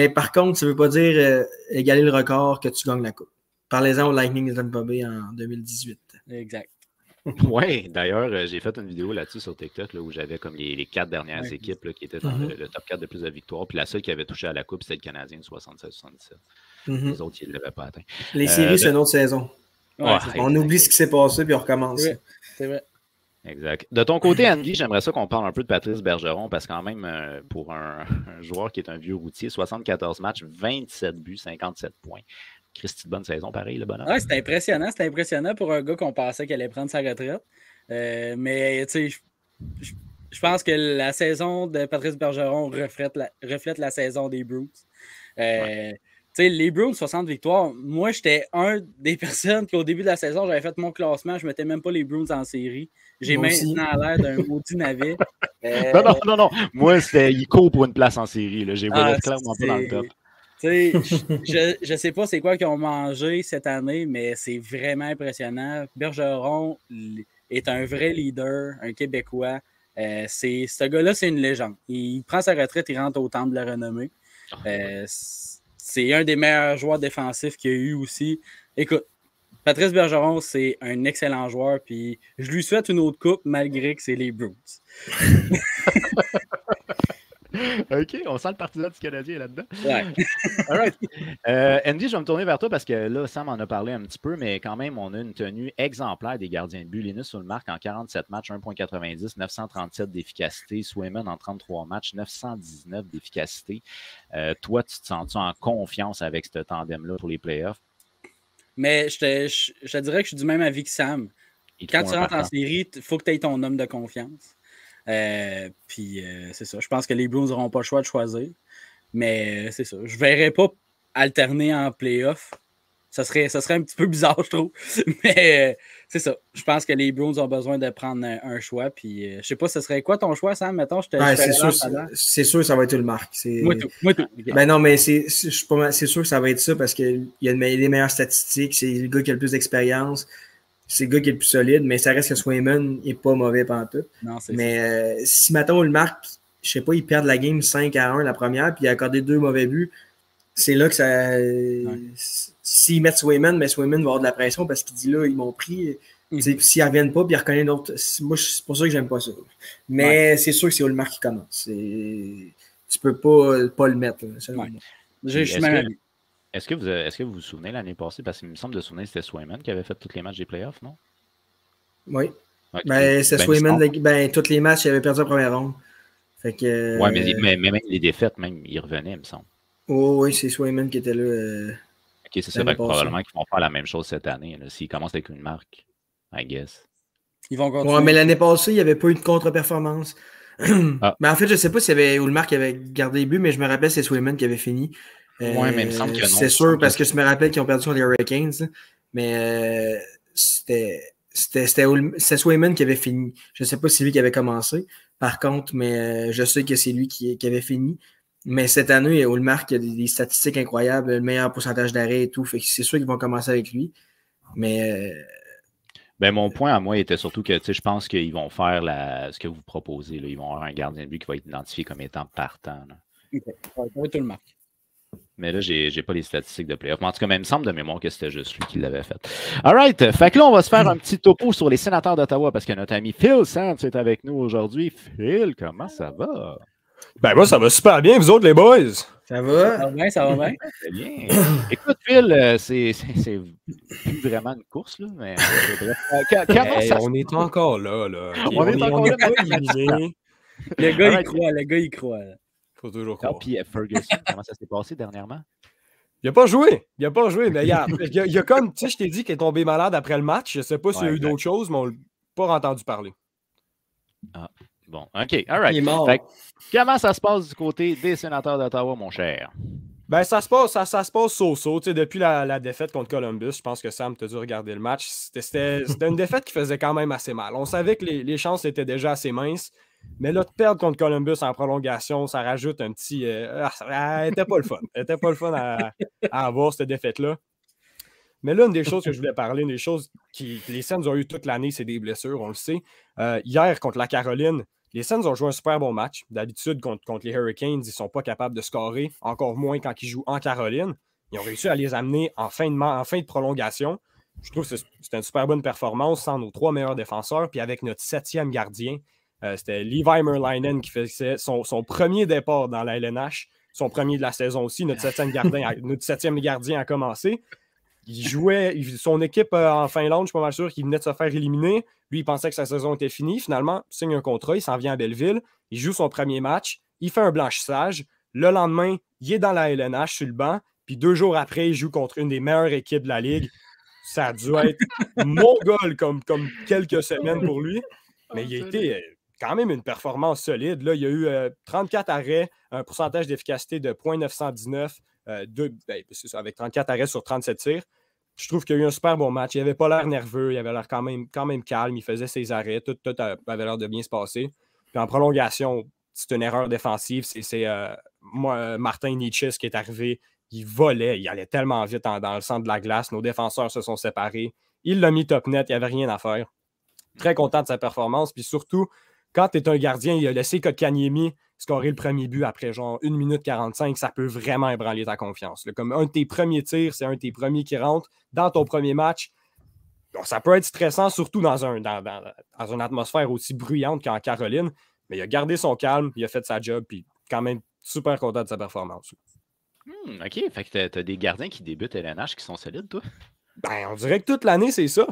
par contre, ça ne veut pas dire égaler le record que tu gagnes la Coupe. Parlez-en au Lightning de Tampa Bay en 2018. Exact. Oui, d'ailleurs, j'ai fait une vidéo là-dessus sur TikTok là, où j'avais comme les 4 dernières équipes là, qui étaient dans le top 4 de plus de victoires. Puis la seule qui avait touché à la Coupe, c'était le Canadien de 76-77. Les autres, ils ne l'avaient pas atteint. Les séries, c'est une autre saison. Ouais, on oublie ce qui s'est passé puis on recommence. C'est vrai. Exact. De ton côté, Andy, j'aimerais ça qu'on parle un peu de Patrice Bergeron parce que quand même, pour un joueur qui est un vieux routier, 74 matchs, 27 buts, 57 points. Christy de bonne saison, pareil, le bonhomme. Ouais, c'était impressionnant. C'était impressionnant pour un gars qu'on pensait qu'il allait prendre sa retraite. Mais, tu sais, je pense que la saison de Patrice Bergeron reflète la saison des Bruins. Tu sais, les Bruins, 60 victoires. Moi, j'étais un des personnes qui, au début de la saison, j'avais fait mon classement. Je ne mettais même pas les Bruins en série. J'ai maintenant l'air d'un maudit navet. Non. Moi, c'était il court pour une place en série. J'ai voulu clairement pas dans le top. Je ne sais pas c'est quoi qu'ils ont mangé cette année, mais c'est vraiment impressionnant. Bergeron est un vrai leader, un Québécois. Ce gars-là, c'est une légende. Il prend sa retraite, il rentre au temple de la renommée. C'est un des meilleurs joueurs défensifs qu'il y a eu aussi. Écoute, Patrice Bergeron, c'est un excellent joueur, puis je lui souhaite une autre coupe malgré que c'est les Bruins. OK, on sent le partisan du Canadien là-dedans. Ouais. All right. Andy, je vais me tourner vers toi parce que là, Sam en a parlé un petit peu, mais quand même, on a une tenue exemplaire des gardiens de but. Linus Ullmark en 47 matchs, 1,90, 937 d'efficacité. Swayman en 33 matchs, 919 d'efficacité. Toi, tu te sens-tu en confiance avec ce tandem-là pour les playoffs? Mais je te dirais que je suis du même avis que Sam. Quand tu rentres en série, il faut que tu aies ton homme de confiance. Puis c'est ça. Je pense que les Bruins n'auront pas le choix de choisir. Mais c'est ça. Je ne verrais pas alterner en playoff. Ça serait un petit peu bizarre, je trouve. Mais c'est ça. Je pense que les Bruins ont besoin de prendre un choix. Puis je sais pas, ce serait quoi ton choix, Sam? Mettons, c'est sûr que ça va être Ullmark. Moi tout. Okay. Ben non, mais c'est sûr que ça va être ça parce qu'il y a les meilleures statistiques. C'est le gars qui a le plus d'expérience. C'est le gars qui est le plus solide, mais ça reste que Swayman n'est pas mauvais pantoute. Mais si maintenant Ullmark, je sais pas, il perd la game 5-1 la première, puis il a accordé 2 mauvais buts, c'est là que ça. S'ils mettent Swayman, mais Swayman va avoir de la pression parce qu'il dit là, ils m'ont pris. S'ils ne reviennent pas, puis ils reconnaissent d'autres. Moi, c'est pour ça que j'aime pas ça. Mais c'est sûr que c'est Ullmark qui commence. Tu peux pas le mettre. Je suis même avis. Est-ce que vous vous souvenez l'année passée, parce qu'il me semble de souvenir que c'était Swayman qui avait fait tous les matchs des playoffs, non? Oui. Okay. Ben, c'est Swayman, tous les matchs, il avait perdu la première ronde. Fait que, mais même les défaites, même, il revenait, il me semble. Oh, oui, c'est Swayman qui était là. OK, c'est ça. Probablement qu'ils vont faire la même chose cette année. S'ils commencent avec une marque, I guess. Ils vont continuer. Ouais, mais l'année passée, il n'y avait pas eu de contre-performance. Mais en fait, je ne sais pas s'il y avait Ullmark qui avait gardé les buts, mais je me rappelle c'est Swayman qui avait fini. Oui, mais il me semble que non. C'est sûr, parce que je me rappelle qu'ils ont perdu contre les Hurricanes. Mais c'était Swayman qui avait fini. Je ne sais pas si c'est lui qui avait commencé, par contre, mais je sais que c'est lui qui avait fini. Mais cette année, Ullmark a des statistiques incroyables, le meilleur pourcentage d'arrêt et tout. Fait que c'est sûr qu'ils vont commencer avec lui. Mais. Mon point à moi était surtout que je pense qu'ils vont faire ce que vous proposez. Là. Ils vont avoir un gardien de but qui va être identifié comme étant partant. Là. Okay. Tout le marque. Mais là, j'ai pas les statistiques de playoff. Mais en tout cas, il me semble de mémoire que c'était juste lui qui l'avait fait. All right. Fait que là, on va se faire un petit topo sur les Sénateurs d'Ottawa parce que notre ami Phil Sands est avec nous aujourd'hui. Phil, comment ça va? Ben moi, ça va super bien, vous autres, les boys. Ça va? Ça va bien, ça va bien. Très bien. Écoute, Phil, c'est plus vraiment une course, là, mais on est encore là. Okay, on est encore là. Pas éliminé. Le gars, il croit. Là. Faut toujours croire. Puis Ferguson, comment ça s'est passé dernièrement? Il n'a pas joué, mais regarde, il y a comme, tu sais, je t'ai dit qu'il est tombé malade après le match. Je ne sais pas s'il y a eu d'autres choses, mais on n'a pas entendu parler. Ah, bon, OK, all right. Il est mort. Fait, comment ça se passe du côté des Sénateurs d'Ottawa, mon cher? Ben, ça se passe so-so. Tu sais, depuis la défaite contre Columbus, je pense que Sam t'a dû regarder le match. C'était une défaite qui faisait quand même assez mal. On savait que les chances étaient déjà assez minces. Mais là, de perdre contre Columbus en prolongation, ça rajoute un petit... elle n'était pas le fun. Elle n'était pas le fun à avoir, cette défaite-là. Mais là, une des choses que je voulais parler, une des choses que les Sens ont eu toute l'année, c'est des blessures, on le sait. Hier, contre la Caroline, les Sens ont joué un super bon match. D'habitude, contre les Hurricanes, ils ne sont pas capables de scorer, encore moins quand ils jouent en Caroline. Ils ont réussi à les amener en fin de prolongation. Je trouve que c'était une super bonne performance sans nos 3 meilleurs défenseurs, puis avec notre 7e gardien. C'était Levi Merlinen qui faisait son premier départ dans la LNH, son premier de la saison aussi. Notre 7e gardien a commencé. Il jouait son équipe en Finlande, je suis pas mal sûr qu'il venait de se faire éliminer. Lui, il pensait que sa saison était finie. Finalement, il signe un contrat, il s'en vient à Belleville. Il joue son premier match, il fait un blanchissage. Le lendemain, il est dans la LNH sur le banc. Puis 2 jours après, il joue contre une des meilleures équipes de la Ligue. Ça a dû être mongol comme quelques semaines pour lui. Mais il a été quand même une performance solide. Là, il y a eu 34 arrêts, un pourcentage d'efficacité de 0.919, c'est ça, avec 34 arrêts sur 37 tirs. Je trouve qu'il y a eu un super bon match. Il n'avait pas l'air nerveux, il avait l'air quand même calme, il faisait ses arrêts, tout avait l'air de bien se passer. Puis en prolongation, c'est une erreur défensive. C'est Martin Nietzsche qui est arrivé. Il volait, il allait tellement vite dans le centre de la glace. Nos défenseurs se sont séparés. Il l'a mis top net, il n'y avait rien à faire. Très content de sa performance. Puis surtout, quand tu es un gardien, il a laissé Kotkaniemi scorer le premier but après genre 1 minute 45, ça peut vraiment ébranler ta confiance. Là, comme un de tes premiers tirs, c'est un de tes premiers qui rentre dans ton premier match. Donc, ça peut être stressant, surtout dans une atmosphère aussi bruyante qu'en Caroline. Mais il a gardé son calme, il a fait sa job, puis quand même super content de sa performance. OK, fait que t'as des gardiens qui débutent LNH qui sont solides, toi? Ben, on dirait que toute l'année, c'est ça.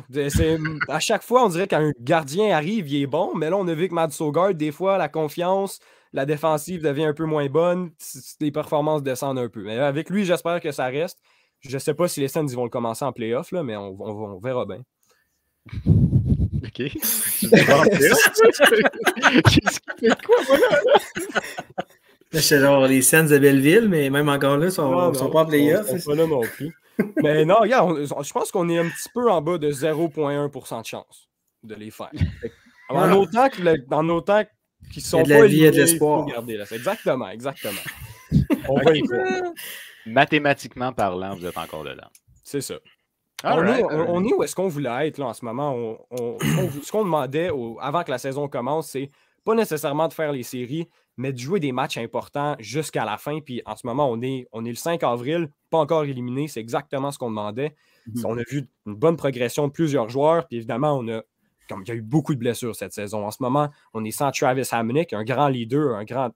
À chaque fois, on dirait qu'un gardien arrive, il est bon, mais là, on a vu que Mads Søgaard, des fois, la confiance, la défensive devient un peu moins bonne, les performances descendent un peu. Mais avec lui, j'espère que ça reste. Je ne sais pas si les Sens vont le commencer en playoff, là, mais on verra bien. OK. Qu'est-ce qu'il fait quoi, voilà? C'est genre les Sens de Belleville, mais même encore là, ils sont pas en playoff. Ils sont pas là non plus. Mais non, regarde, je pense qu'on est un petit peu en bas de 0,1% de chance de les faire. En autant qu'ils sont pas éliminés, il faut garder là. Exactement. On va y croire. Mathématiquement parlant, vous êtes encore dedans. C'est ça. On est où est-ce qu'on voulait être là, en ce moment. Ce qu'on demandait avant que la saison commence, c'est pas nécessairement de faire les séries, mais de jouer des matchs importants jusqu'à la fin. Puis en ce moment, on est le 5 avril, pas encore éliminé. C'est exactement ce qu'on demandait. On a vu une bonne progression de plusieurs joueurs. Puis évidemment, il y a eu beaucoup de blessures cette saison. En ce moment, on est sans Travis Hamonic, un grand leader, un grand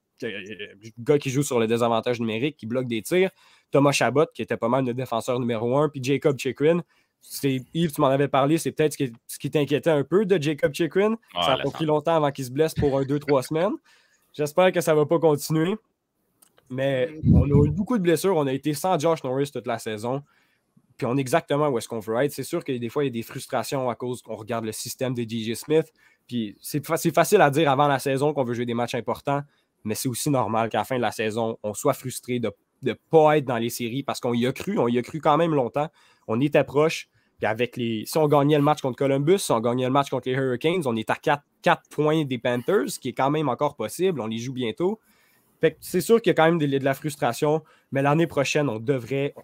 gars qui joue sur le désavantage numérique, qui bloque des tirs. Thomas Chabot, qui était pas mal notre défenseur numéro 1. Puis Jacob Chychrun. Yves, tu m'en avais parlé, c'est peut-être ce qui t'inquiétait un peu de Jacob Chychrun. Ça a pas pris longtemps avant qu'il se blesse pour 2-3 semaines. J'espère que ça ne va pas continuer. Mais on a eu beaucoup de blessures. On a été sans Josh Norris toute la saison. Puis on est exactement où est-ce qu'on veut être. C'est sûr que des fois, il y a des frustrations à cause qu'on regarde le système de DJ Smith. Puis c'est facile à dire avant la saison qu'on veut jouer des matchs importants, mais c'est aussi normal qu'à la fin de la saison, on soit frustré de ne pas être dans les séries parce qu'on y a cru quand même longtemps. On était proche. Puis si on gagnait le match contre Columbus, si on gagnait le match contre les Hurricanes, on est à 4 points des Panthers, ce qui est quand même encore possible. On les joue bientôt. Fait que c'est sûr qu'il y a quand même de la frustration, mais l'année prochaine, on devrait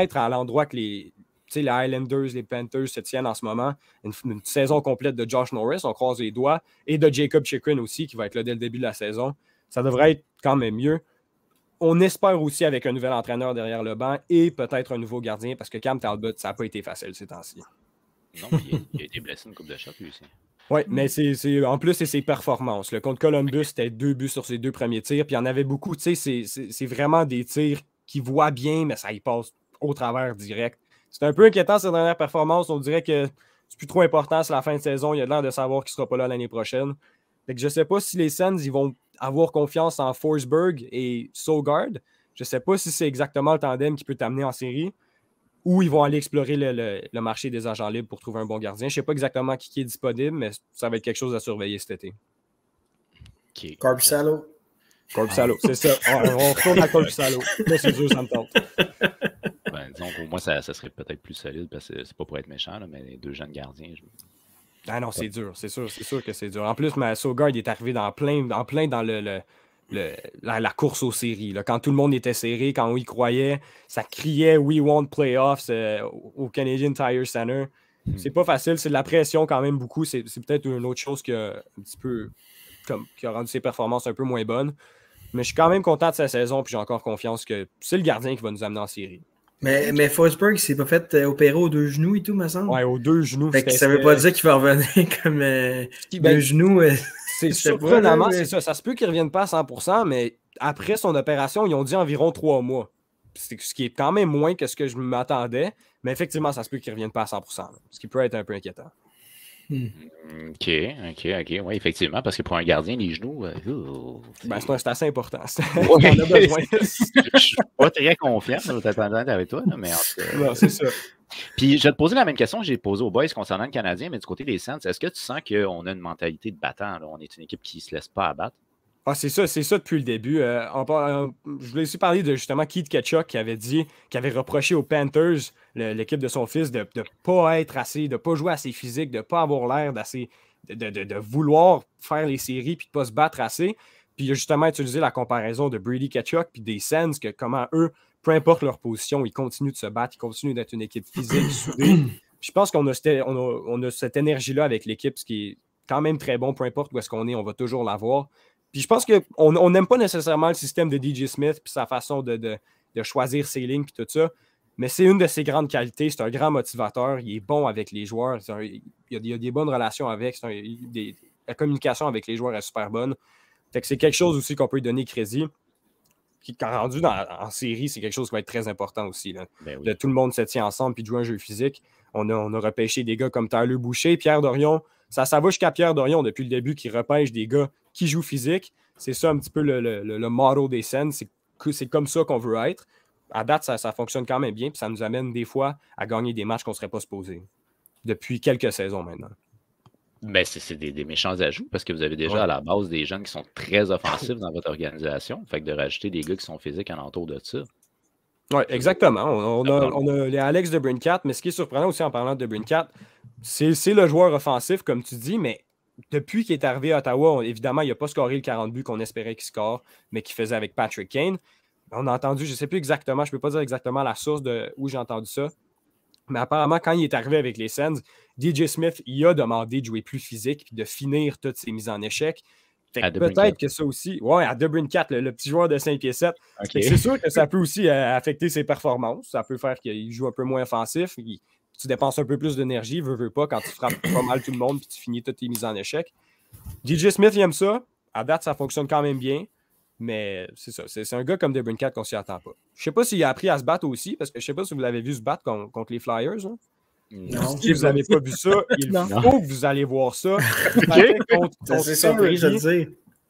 être à l'endroit que les Highlanders, les Panthers se tiennent en ce moment. Une saison complète de Josh Norris, on croise les doigts, et de Jacob Chychrun aussi, qui va être là dès le début de la saison. Ça devrait être quand même mieux. On espère aussi avec un nouvel entraîneur derrière le banc et peut-être un nouveau gardien, parce que Cam Talbot, ça n'a pas été facile ces temps-ci. Non, il a été blessé une couple de shots, lui aussi. Oui, mais en plus, c'est ses performances. Le contre Columbus, c'était 2 buts sur ses 2 premiers tirs, puis il y en avait beaucoup. Tu sais, c'est vraiment des tirs qui voient bien, mais ça y passe au travers direct. C'est un peu inquiétant, cette dernière performance. On dirait que c'est plus trop important, c'est la fin de saison. Il a l'air de savoir qu'il ne sera pas là l'année prochaine. Fait que je ne sais pas si les Sens ils vont avoir confiance en Forsberg et Sogaard. Je ne sais pas si c'est exactement le tandem qui peut t'amener en série ou ils vont aller explorer le marché des agents libres pour trouver un bon gardien. Je ne sais pas exactement qui est disponible, mais ça va être quelque chose à surveiller cet été. Okay. Korpisalo, c'est ça. On retourne à Korpisalo. Là, c'est sûr, ça me tente. Ben, disons pour moi, ça serait peut-être plus solide parce que c'est pas pour être méchant, là, mais les 2 jeunes gardiens. Ah non, c'est dur. C'est sûr que c'est dur. En plus, Sogaard est arrivé dans la course aux séries. Là. Quand tout le monde était serré, quand on y croyait, ça criait « We want playoffs » au Canadian Tire Center. C'est pas facile, c'est de la pression quand même beaucoup. C'est peut-être une autre chose qui a rendu ses performances un peu moins bonnes. Mais je suis quand même content de sa saison, puis j'ai encore confiance que c'est le gardien qui va nous amener en série. Mais Forsberg, il s'est pas fait opérer aux 2 genoux et tout, me semble. Ouais, aux 2 genoux. Fait que ça veut pas dire qu'il va revenir comme 2 genoux. C'est surprenamment, c'est ça. Ça se peut qu'il ne revienne pas à 100%, mais après son opération, ils ont dit environ 3 mois. Ce qui est quand même moins que ce que je m'attendais. Mais effectivement, ça se peut qu'il ne revienne pas à 100%. Là, ce qui peut être un peu inquiétant. OK. Oui, effectivement, parce que pour un gardien, les genoux, c'est assez important. On a besoin. Je suis pas très confiant, avec toi, là, mais en tout cas... Non, c'est ça. Puis, je vais te poser la même question que j'ai posée aux boys concernant le Canadien, mais du côté des Sens, est-ce que tu sens qu'on a une mentalité de battant? Là? On est une équipe qui ne se laisse pas abattre? Ah, c'est ça depuis le début. Je voulais aussi parler de justement Keith Tkachuk qui avait reproché aux Panthers, l'équipe de son fils, de ne pas être assez, de ne pas jouer assez physique, de ne pas avoir l'air d'assez, de vouloir faire les séries puis de ne pas se battre assez. Puis il a justement utilisé la comparaison de Brady Tkachuk puis des Sens, que comment eux, peu importe leur position, ils continuent de se battre, ils continuent d'être une équipe physique, soudée. Puis je pense qu'on a cette énergie-là avec l'équipe, ce qui est quand même très bon, peu importe où est-ce qu'on est, on va toujours l'avoir. Puis je pense qu'on n'aime pas nécessairement le système de DJ Smith puis sa façon de choisir ses lignes puis tout ça, mais c'est une de ses grandes qualités. C'est un grand motivateur. Il est bon avec les joueurs. Il y a des bonnes relations avec. La communication avec les joueurs est super bonne. Fait que c'est quelque chose aussi qu'on peut lui donner crédit. Puis quand rendu en série, c'est quelque chose qui va être très important aussi. Là. Ben oui. Tout le monde se tient ensemble puis de jouer un jeu physique. On a repêché des gars comme Tyler Boucher, Pierre Dorion. Ça va jusqu'à Pierre Dorion depuis le début qui repêche des gars qui jouent physique. C'est ça un petit peu le motto des Sens. C'est comme ça qu'on veut être. À date, ça fonctionne quand même bien. Puis ça nous amène des fois à gagner des matchs qu'on ne serait pas supposés. Depuis quelques saisons maintenant. Ben, c'est des méchants ajouts parce que vous avez déjà à la base des jeunes qui sont très offensifs dans votre organisation. Fait que de rajouter des gars qui sont physiques alentour de ça. Oui, exactement. On a les Alex DeBrincat, mais ce qui est surprenant aussi en parlant de DeBrincat, c'est le joueur offensif, comme tu dis, mais depuis qu'il est arrivé à Ottawa, évidemment, il n'a pas scoré le 40 buts qu'on espérait qu'il score, mais qu'il faisait avec Patrick Kane. On a entendu, je ne sais plus exactement, je ne peux pas dire exactement la source de où j'ai entendu ça, mais apparemment, quand il est arrivé avec les Sens, DJ Smith, il a demandé de jouer plus physique et de finir toutes ses mises en échec. Peut-être que ça aussi, à DeBrincat, le petit joueur de 5 pieds 7, okay. C'est sûr que ça peut aussi affecter ses performances. Ça peut faire qu'il joue un peu moins offensif. Tu dépenses un peu plus d'énergie, veux pas, quand tu frappes pas mal tout le monde et tu finis toutes tes mises en échec. DJ Smith, il aime ça. À date, ça fonctionne quand même bien. Mais c'est ça. C'est un gars comme DeBrincat qu'on s'y attend pas. Je sais pas s'il a appris à se battre aussi, parce que je sais pas si vous l'avez vu se battre contre les Flyers. Hein? Non, si vous n'avez pas vu ça, il faut que vous allez voir ça. C'est surpris, je le sais.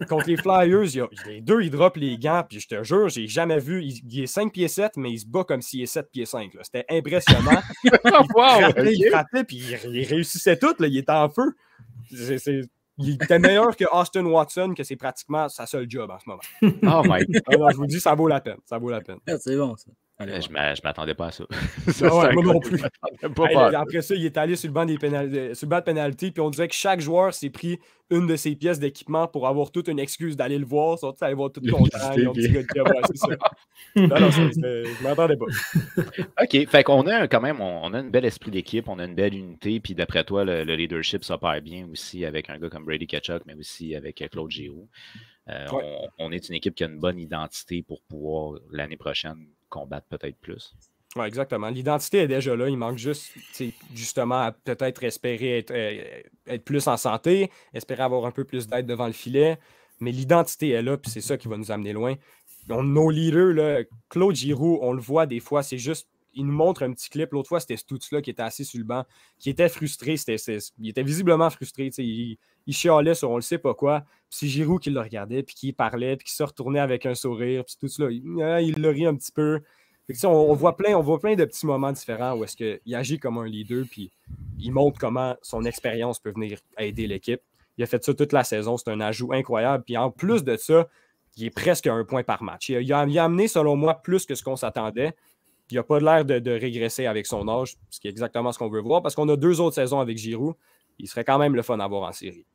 Contre les Flyers, les deux, ils droppent les gants, puis je te jure, j'ai jamais vu. Il est 5 pieds 7, mais il se bat comme s'il est 7 pieds 5. Là. C'était impressionnant. Il frappait, puis il réussissait tout. Là. Il était en feu. Il était meilleur que Austin Watson, que c'est pratiquement sa seule job en ce moment. Oh my God. Alors, je vous dis, ça vaut la peine. Ça vaut la peine. C'est bon, ça. Je m'attendais pas à ça. Ouais, moi non plus. Pas Après ça, il est allé sur le banc de pénalité, puis on dirait que chaque joueur s'est pris une de ses pièces d'équipement pour avoir toute une excuse d'aller le voir. Ils aller voir tout content. Ils ont dit c'est ça. Non, je m'attendais pas. OK. Fait qu'on a quand même, on a un bel esprit d'équipe, on a une belle unité, puis d'après toi, le leadership s'opère bien aussi avec un gars comme Brady Tkachuk, mais aussi avec Claude Giroux. On est une équipe qui a une bonne identité pour pouvoir, l'année prochaine, combattre peut-être plus. Oui, exactement. L'identité est déjà là. Il manque juste, justement, à peut-être espérer être plus en santé, espérer avoir un peu plus d'aide devant le filet. Mais l'identité est là, puis c'est ça qui va nous amener loin. Nos leaders, là, Claude Giroux, on le voit des fois, c'est juste, il nous montre un petit clip. L'autre fois, c'était Stutz-là qui était assis sur le banc, qui était frustré. Il était visiblement frustré. Il chialait sur on ne sait pas quoi. Puis c'est Giroux qui le regardait, puis qui parlait, puis qui se retournait avec un sourire. Puis Stutz-là, il le rit un petit peu. On voit plein de petits moments différents où est-ce qu'il agit comme un leader, puis il montre comment son expérience peut venir aider l'équipe. Il a fait ça toute la saison. C'est un ajout incroyable. Puis en plus de ça, il est presque à 1 point par match. Il a amené, selon moi, plus que ce qu'on s'attendait. Il n'a pas l'air de régresser avec son âge, ce qui est exactement ce qu'on veut voir, parce qu'on a 2 autres saisons avec Giroux. Il serait quand même le fun à voir en série.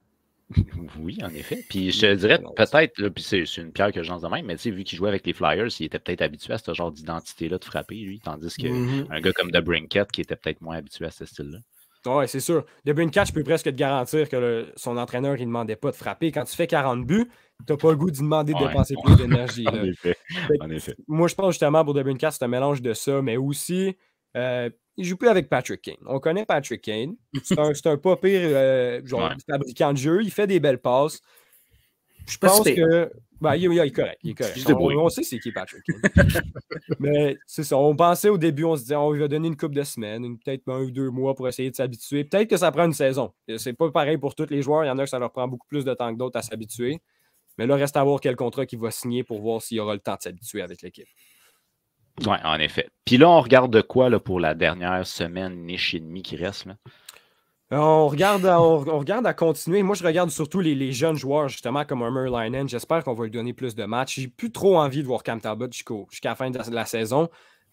Oui, en effet. Puis je te dirais peut-être, puis c'est une pierre que je lance de même, mais tu sais, vu qu'il jouait avec les Flyers, il était peut-être habitué à ce genre d'identité-là de frapper, lui, tandis qu'un gars comme DeBrincat qui était peut-être moins habitué à ce style-là. Oui, c'est sûr. DeBrincat, je peux presque te garantir que son entraîneur, il ne demandait pas de frapper. Quand tu fais 40 buts, tu n'as pas le goût d'y demander de dépenser plus d'énergie. En effet. Moi, je pense justement pour DeBrincat, c'est un mélange de ça, mais aussi, il ne joue plus avec Patrick Kane. On connaît Patrick Kane. C'est un pas pire fabricant de jeu. Il fait des belles passes. Je pense que. Ben, il est correct. Il est correct. On sait c'est qui Patrick Kane. Mais c'est ça. On pensait au début, on se disait, on lui va donner une couple de semaines, peut-être 1 ou 2 mois pour essayer de s'habituer. Peut-être que ça prend une saison. C'est pas pareil pour tous les joueurs. Il y en a que ça leur prend beaucoup plus de temps que d'autres à s'habituer. Mais là, reste à voir quel contrat qu'il va signer pour voir s'il aura le temps de s'habituer avec l'équipe. Oui, en effet. Puis là, on regarde de quoi là, pour la dernière semaine, niche et demie qui reste là? On regarde à continuer. Moi, je regarde surtout les jeunes joueurs, justement, comme Merlinen. J'espère qu'on va lui donner plus de matchs. J'ai plus trop envie de voir Cam Talbot jusqu'à la fin de la saison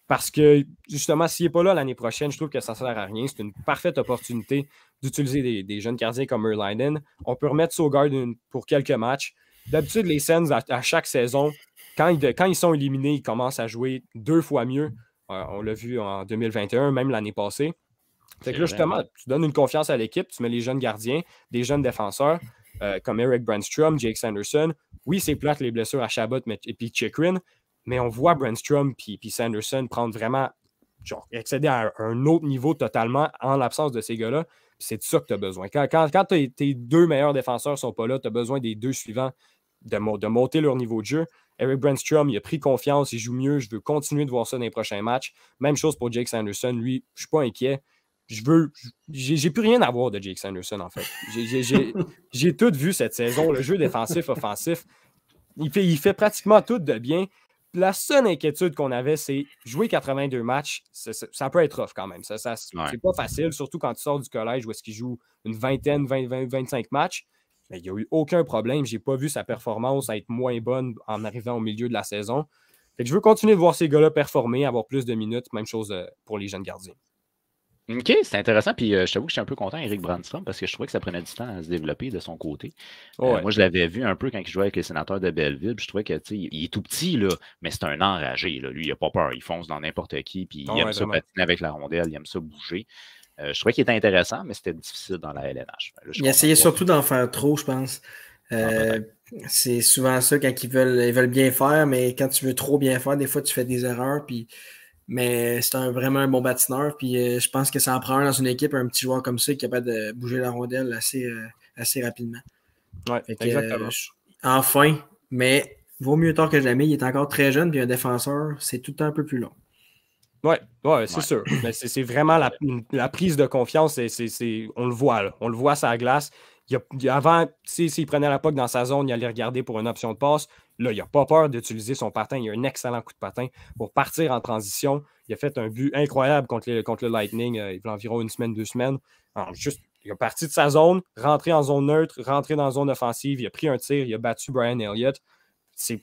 parce que, justement, s'il n'est pas là l'année prochaine, je trouve que ça ne sert à rien. C'est une parfaite opportunité d'utiliser des jeunes gardiens comme Merlinen. On peut remettre Saugaard pour quelques matchs. D'habitude, les Sens, à chaque saison, quand ils sont éliminés, ils commencent à jouer 2 fois mieux. On l'a vu en 2021, même l'année passée. Fait que là, justement, tu donnes une confiance à l'équipe, tu mets les jeunes gardiens, des jeunes défenseurs, comme Eric Brandstrom, Jake Sanderson. Oui, c'est plate les blessures à Chabot et puis Chychrun, mais on voit Brandstrom puis Sanderson prendre vraiment, accéder à un autre niveau totalement en l'absence de ces gars-là. C'est de ça que tu as besoin. Quand tes 2 meilleurs défenseurs ne sont pas là, tu as besoin des 2 suivants de monter leur niveau de jeu. Eric Brandstrom, il a pris confiance, il joue mieux. Je veux continuer de voir ça dans les prochains matchs. Même chose pour Jake Sanderson. Lui, je ne suis pas inquiet. J'ai plus rien à voir de Jake Sanderson, en fait. J'ai tout vu cette saison. Le jeu défensif, offensif, il fait pratiquement tout de bien. La seule inquiétude qu'on avait, c'est jouer 82 matchs. Ça peut être rough quand même. C'est pas facile, surtout quand tu sors du collège où est-ce qu'il joue une vingtaine, 25 matchs. Mais il n'y a eu aucun problème. Je n'ai pas vu sa performance être moins bonne en arrivant au milieu de la saison. Fait que je veux continuer de voir ces gars-là performer, avoir plus de minutes. Même chose pour les jeunes gardiens. OK, c'est intéressant. Puis je t'avoue que je suis un peu content, Eric Brandstrom, parce que je trouvais que ça prenait du temps à se développer de son côté. Moi, je l'avais vu un peu quand il jouait avec les Sénateurs de Belleville. Puis je trouvais que il est tout petit, là, mais c'est un enragé. Là. Lui, il n'a pas peur. Il fonce dans n'importe qui. Puis il aime ça patiner avec la rondelle. Il aime ça bouger. Je trouvais qu'il était intéressant, mais c'était difficile dans la LNH. Là, il essayait surtout d'en faire trop, je pense. C'est souvent ça quand ils veulent bien faire, mais quand tu veux trop bien faire, des fois, tu fais des erreurs. Mais c'est vraiment un bon patineur. Puis je pense que ça en prend un dans une équipe, un petit joueur comme ça qui est capable de bouger la rondelle assez rapidement. Oui, exactement. Enfin, mais vaut mieux tard que jamais. Il est encore très jeune, puis un défenseur, c'est tout le temps un peu plus long. Oui, c'est sûr. Mais c'est vraiment la prise de confiance. On le voit, là. On le voit sur la glace. Avant, s'il prenait la puck dans sa zone, il allait regarder pour une option de passe. Là, il n'a pas peur d'utiliser son patin. Il a un excellent coup de patin pour partir en transition. Il a fait un but incroyable contre le Lightning il y a environ 1 semaine, 2 semaines. Alors, juste Il a parti de sa zone, rentré en zone neutre, rentré dans la zone offensive, il a pris un tir, il a battu Brian Elliott. C'est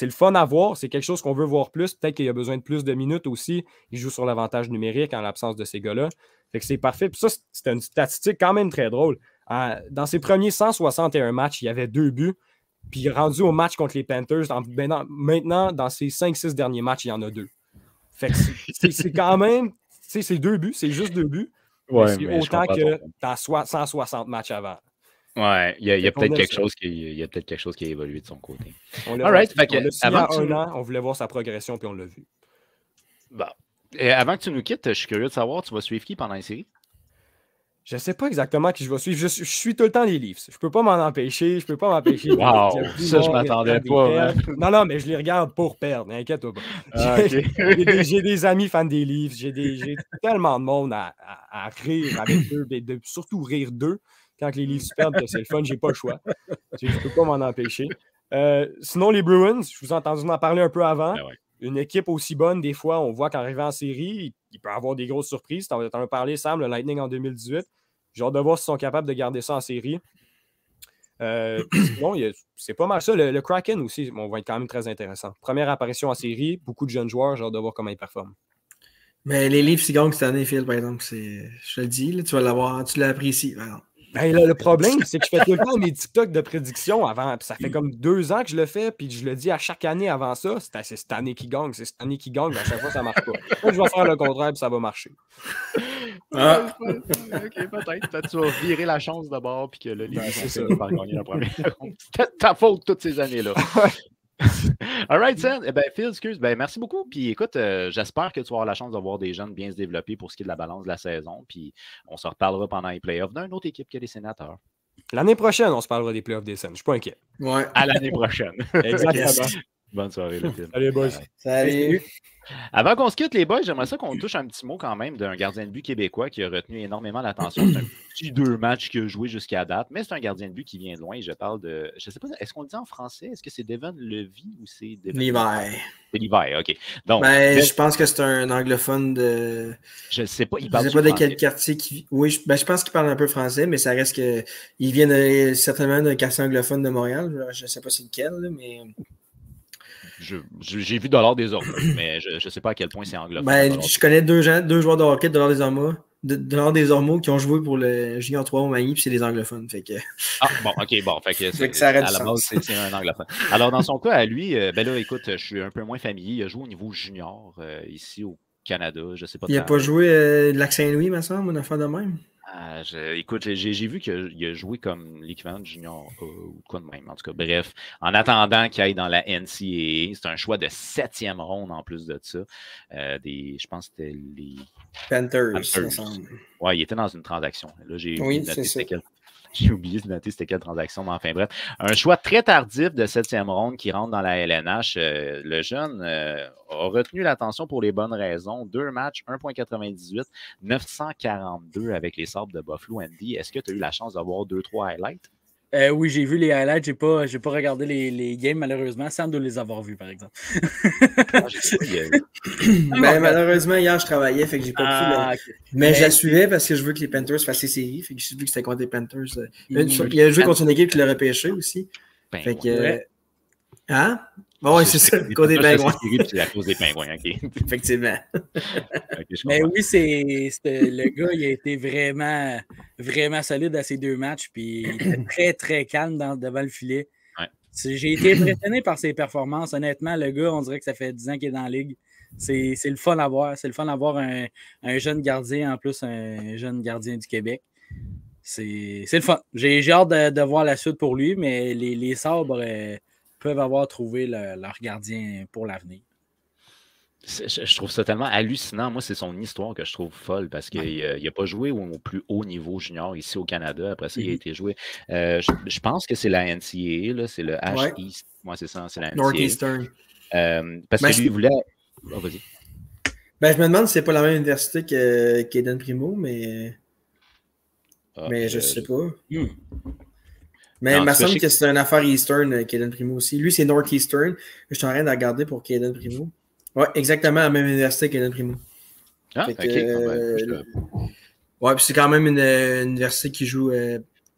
le fun à voir, c'est quelque chose qu'on veut voir plus. Peut-être qu'il a besoin de plus de minutes aussi. Il joue sur l'avantage numérique en l'absence de ces gars-là. Fait que c'est parfait. Puis ça, c'était une statistique quand même très drôle. Dans ses premiers 161 matchs, il y avait 2 buts. Puis rendu au match contre les Panthers, maintenant, dans ses 5-6 derniers matchs, il y en a 2. Fait que c'est quand même, c'est 2 buts, c'est juste 2 buts. Ouais, c'est autant que dans 160 matchs avant. Ouais, il y a peut-être quelque chose qui a évolué de son côté. On l'a avant un an, on voulait voir sa progression, puis on l'a vu. Bon. Et avant que tu nous quittes, je suis curieux de savoir, tu vas suivre qui pendant les séries? Je ne sais pas exactement qui je vais suivre. Je suis tout le temps les Leafs. Je ne peux pas m'en empêcher. Wow, ça, je m'attendais pas. Non, mais je les regarde pour perdre. Inquiète-toi pas. J'ai des amis fans des Leafs. J'ai tellement de monde à rire avec eux, surtout rire d'eux. Quand les Leafs perdent, que c'est le fun, j'ai pas le choix. Je ne peux pas m'en empêcher. Sinon, les Bruins, je vous ai entendu en parler un peu avant. Ben ouais. Une équipe aussi bonne, des fois, on voit qu'arrivant en série, il peut avoir des grosses surprises. Tu en as parlé, Sam, le Lightning en 2018. J'ai hâte de voir s'ils sont capables de garder ça en série. Sinon, c'est pas mal ça. Le Kraken aussi, va être quand même très intéressant. Première apparition en série, beaucoup de jeunes joueurs, j'ai hâte de voir comment ils performent. Mais les Leafs, ils gagnent cette année, Phil, par exemple. Je te le dis, là, tu vas l'avoir, tu l'apprécies, par exemple. Ben, là, le problème, c'est que je fais tout le temps mes TikTok de prédiction avant. Puis ça fait comme 2 ans que je le fais, puis je le dis à chaque année avant ça. C'est cette année qui gagne, c'est cette année qui gagne, mais à chaque fois, ça marche pas. Moi, je vais faire le contraire, puis ça va marcher. Ok, peut-être. Peut-être tu vas virer la chance d'abord, puis que le Leafs va gagner la première. C'est ta faute toutes ces années-là. All right, Sam. Phil, excuse. Merci beaucoup. Puis écoute, j'espère que tu vas avoir la chance de voir des jeunes bien se développer pour ce qui est de la balance de la saison. Puis on se reparlera pendant les playoffs d'une autre équipe que les Sénateurs. L'année prochaine, on se parlera des playoffs des Sens. Je suis pas inquiet. Ouais. À l'année prochaine. Exactement. Bonne soirée, le Phil. Salut, boys. Salut. Avant qu'on se quitte, les boys, j'aimerais ça qu'on touche un petit mot quand même d'un gardien de but québécois qui a retenu énormément l'attention. C'est un petit 2 matchs qu'il a joué jusqu'à date, mais c'est un gardien de but qui vient de loin. Je parle de. Je ne sais pas, est-ce qu'on le dit en français? Est-ce que c'est Devon Levi ou c'est Devon? Levi. C'est Levi, OK. Donc, je pense que c'est un anglophone de. Je ne sais pas. Je ne sais pas de quel quartier qui. Oui, je pense qu'il parle un peu français, mais ça reste que. Il vient certainement d'un quartier anglophone de Montréal. Je ne sais pas c'est lequel, mais. J'ai vu Dollard des Ormeaux, mais je ne sais pas à quel point c'est anglophone. Je connais 2 joueurs de hockey de Dollard des Ormeaux qui ont joué pour le Junior 3 au Magny, puis c'est des anglophones. Fait que... Ah, bon, OK, bon. Fait que ça arrête à la base, c'est un anglophone. Alors, dans son cas, à lui, là, écoute, je suis un peu moins familier. Il a joué au niveau junior ici au Canada. Je sais pas. Il n'a pas joué de Lac-Saint-Louis, me semble, une affaire de même. Écoute, j'ai vu qu'il a joué comme l'équivalent de junior ou quoi de même. En tout cas, bref, en attendant qu'il aille dans la NCAA, c'est un choix de 7e ronde en plus de ça. Je pense que c'était les Panthers. Ouais, il était dans une transaction. Là, oui, c'est ça. J'ai oublié de noter c'était quelle transaction, mais enfin bref. Un choix très tardif de 7e ronde qui rentre dans la LNH. Le jeune a retenu l'attention pour les bonnes raisons. 2 matchs, 1,98, 942 avec les Sabres de Buffalo. Andy, est-ce que tu as eu la chance d'avoir 2-3 highlights? Oui, j'ai vu les highlights. J'ai pas regardé les games, malheureusement. Sam doit les avoir vus, par exemple. Malheureusement, hier, je travaillais, fait que j'ai pas pu. Mais je la suivais parce que je veux que les Panthers fassent les séries. Fait que j'ai vu que c'était contre les Panthers. Il a joué contre une équipe qui l'a repêché aussi. Fait que. Hein? Bon, oui, c'est ça, contre des Pingouins. C'est à cause des Pingouins, OK. Effectivement. Mais oui, le gars, il a été vraiment, vraiment solide à ces 2 matchs, puis il était très, très calme devant le filet. Ouais. J'ai été impressionné par ses performances. Honnêtement, le gars, on dirait que ça fait 10 ans qu'il est dans la ligue. C'est le fun à voir. C'est le fun d'avoir un jeune gardien, en plus, un jeune gardien du Québec. C'est le fun. J'ai hâte de voir la suite pour lui, mais les Sabres peuvent avoir trouvé leur gardien pour l'avenir. Je trouve ça tellement hallucinant. Moi, c'est son histoire que je trouve folle parce qu'il n'a pas joué au plus haut niveau junior ici au Canada. Après ça, il a été joué. Je pense que c'est la NCAA, là, c'est le H-East. Moi, c'est ça, c'est la NCAA. Northeastern. Parce que lui, il voulait. Oh, vas-y. Je me demande si c'est pas la même université qu'Aiden Primo, mais je sais pas. Mais il me semble que c'est une affaire Eastern, Caden Primo aussi. Lui, c'est Northeastern. Je suis en train de regarder pour Caden Primo. Oui, exactement la même université que Caden Primo. Ah, OK. Ouais, puis c'est quand même une université qui joue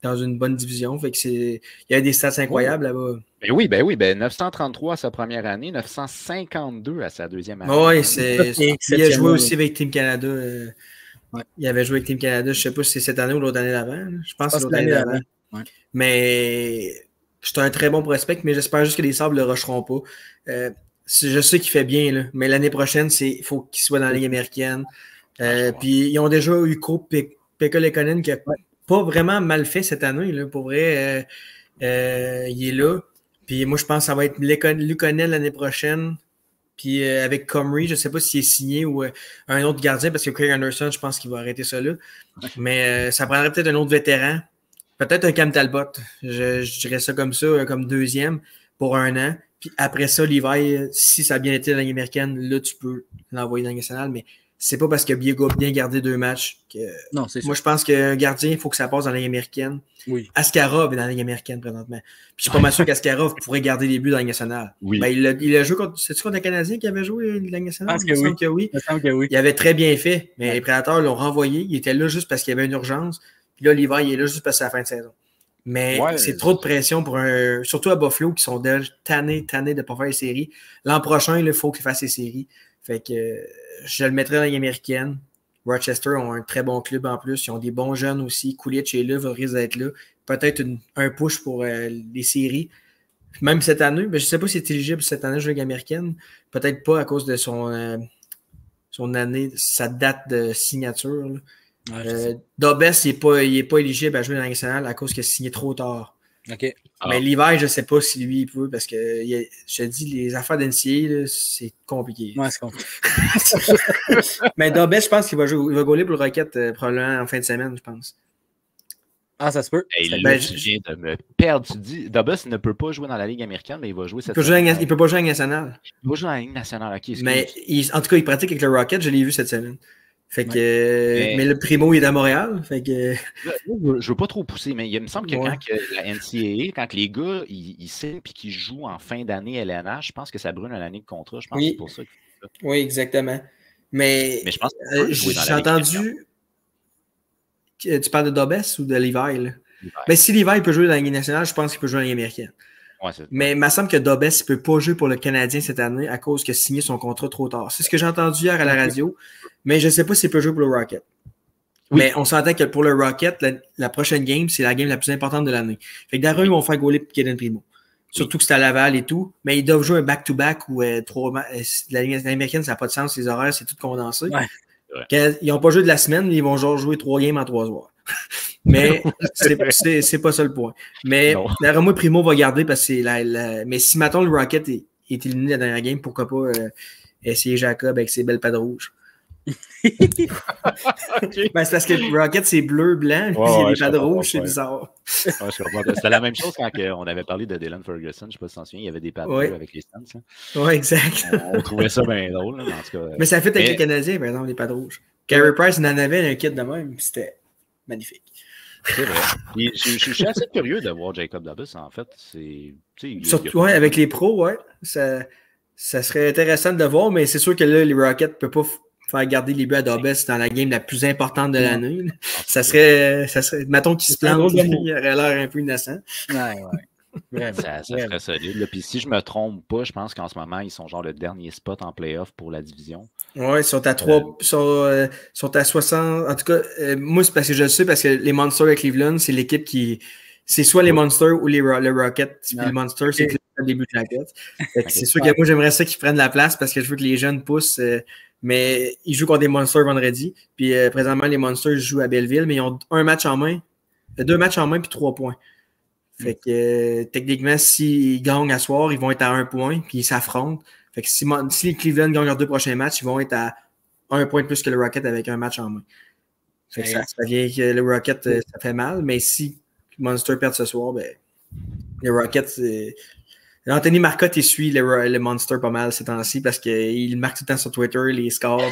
dans une bonne division. Fait que il y a des stats incroyables là-bas. Ben oui, 933 à sa première année, 952 à sa deuxième année. Oui, il a joué aussi avec Team Canada. Il avait joué avec Team Canada, je ne sais pas si c'est cette année ou l'autre année d'avant. Je pense que c'est l'autre année d'avant. Ouais. Mais c'est un très bon prospect, mais j'espère juste que les Sabres ne le rusheront pas. Je sais qu'il fait bien, là, mais l'année prochaine, il faut qu'il soit dans la Ligue américaine. Puis ils ont déjà eu Pekka Lekkonen qui n'a pas vraiment mal fait cette année. Là, pour vrai, il est là. Puis moi, je pense que ça va être Lekkonen l'année prochaine. Puis avec Comrie, je ne sais pas s'il est signé ou un autre gardien, parce que Craig Anderson, je pense qu'il va arrêter ça là. Mais ça prendrait peut-être un autre vétéran. Peut-être un Cam Talbot. Je dirais ça comme deuxième pour 1 an. Puis après ça, Levi, si ça a bien été dans la Ligue américaine, là, tu peux l'envoyer dans la Ligue nationale. Mais c'est pas parce que Biego a bien gardé 2 matchs que. Non, c'est moi, je pense qu'un gardien, il faut que ça passe dans la Ligue américaine. Oui. Askarov est dans la Ligue américaine présentement. Puis je suis pas mal sûr qu'Askarov pourrait garder les buts dans la Ligue nationale. Oui. Ben, il a joué contre. C'est-tu contre le Canadien qui avait joué dans la Ligue nationale? Je pense que oui. Il me semble que oui. Il avait très bien fait, mais les Prédateurs l'ont renvoyé. Il était là juste parce qu'il y avait une urgence. Puis là, l'hiver, il est là juste parce que c'est la fin de saison. Mais c'est trop de pression pour surtout à Buffalo qui sont déjà tannés de ne pas faire les séries. L'an prochain, il faut qu'ils fassent les séries. Fait que je le mettrai dans la Ligue américaine. Rochester ont un très bon club en plus. Ils ont des bons jeunes aussi. Coolidge est là, va risque d'être là. Peut-être un push pour les séries. Même cette année, mais je ne sais pas si c'est éligible cette année, la Ligue américaine. Peut-être pas à cause de son année, sa date de signature. Dobes, il n'est pas éligible à jouer dans la Ligue nationale à cause qu'il a signé trop tard. Okay. Mais l'hiver, je ne sais pas si lui il peut parce que je te dis, les affaires d'NCA, c'est compliqué. Ouais, c'est compliqué. Mais Dobes, je pense qu'il va jouer, il va gauler pour le Rocket probablement en fin de semaine, je pense. Ah, ça se peut. Hey, là, tu viens de me perdre. Tu dis, Dobes ne peut pas jouer dans la Ligue américaine, mais il va jouer cette semaine. Il ne peut pas jouer en Ligue nationale. Il va jouer dans la Ligue nationale, ok. Mais en tout cas, il pratique avec le Rocket, je l'ai vu cette semaine. Fait que, mais le Primo, il est à Montréal. Fait que... Je veux pas trop pousser, mais il me semble que quand la NCAA, quand les gars, ils signent et qu'ils jouent en fin d'année LNH, je pense que ça brûle une année de contrat. Je pense que c'est pour ça. Oui, exactement. Mais je pense j'ai entendu... Tu parles de Dobes ou de Levi? Mais si Levi peut jouer dans la Ligue nationale, je pense qu'il peut jouer dans la Ligue américaine. Ouais, mais il me semble que Dobes ne peut pas jouer pour le Canadien cette année à cause qu'il a signé son contrat trop tard. C'est ce que j'ai entendu hier à la radio, mais je ne sais pas s'il peut jouer pour le Rocket. Oui. Mais on s'entend que pour le Rocket, la prochaine game, c'est la game la plus importante de l'année. Fait que d'ailleurs, ils vont faire gauler Kaden Primo. Surtout que c'est à Laval et tout, mais ils doivent jouer un back-to-back ou la Ligue américaine, ça n'a pas de sens, les horaires, c'est tout condensé. Ouais. Ils n'ont pas joué de la semaine, ils vont genre jouer 3 games en 3 soirs. Mais c'est pas ça le point. Mais d'ailleurs, moi, Primo va garder parce que c'est mais si maintenant le Rocket est éliminé la dernière game, pourquoi pas essayer Jacob avec ses belles pattes rouges? Ben, c'est parce que le Rocket, c'est bleu-blanc, puis il y a des pattes rouges, c'est bizarre. C'était la même chose quand on avait parlé de Dylan Ferguson, je ne sais pas si tu t'en souviens, il y avait des pattes bleues avec les stands. Oui, exact. On trouvait ça bien drôle. Là, en tout cas, mais ça fait avec les Canadiens, par exemple, les pattes rouges. Carey Price, il en avait un kit de même, puis c'était magnifique. C'est vrai. Je suis assez curieux de voir Jacob Dobes, en fait. Surtout avec les pros, ça serait intéressant de le voir, mais c'est sûr que là, les Rockets ne peuvent pas faire garder les buts à Dobes dans la game la plus importante de l'année. Ça serait mettons qu'il se plante, il aurait l'air un peu innocent. Ouais. Ça serait solide. Là. Puis si je me trompe pas, je pense qu'en ce moment, ils sont genre le dernier spot en playoff pour la division. Oui, ils sont à 3, sont à 60. En tout cas, moi, c'est parce que je le sais, parce que les Monsters de Cleveland, c'est l'équipe qui. C'est soit les Monsters ou le Rocket. Puis les Monsters, c'est le début de la tête. C'est sûr que moi, j'aimerais ça qu'ils prennent la place parce que je veux que les jeunes poussent. Mais ils jouent contre des Monsters vendredi. Puis présentement, les Monsters jouent à Belleville, mais ils ont 2 matchs en main puis 3 points. Fait que techniquement, s'ils gagnent à soir, ils vont être à 1 point, puis ils s'affrontent. Fait que si les Cleveland gagnent leurs 2 prochains matchs, ils vont être à 1 point de plus que le Rocket avec un match en main. Fait que ça vient que le Rocket, ça fait mal, mais si Monster perd ce soir, ben le Rocket, Anthony Marcotte, il suit le Monster pas mal ces temps-ci parce qu'il marque tout le temps sur Twitter les scores.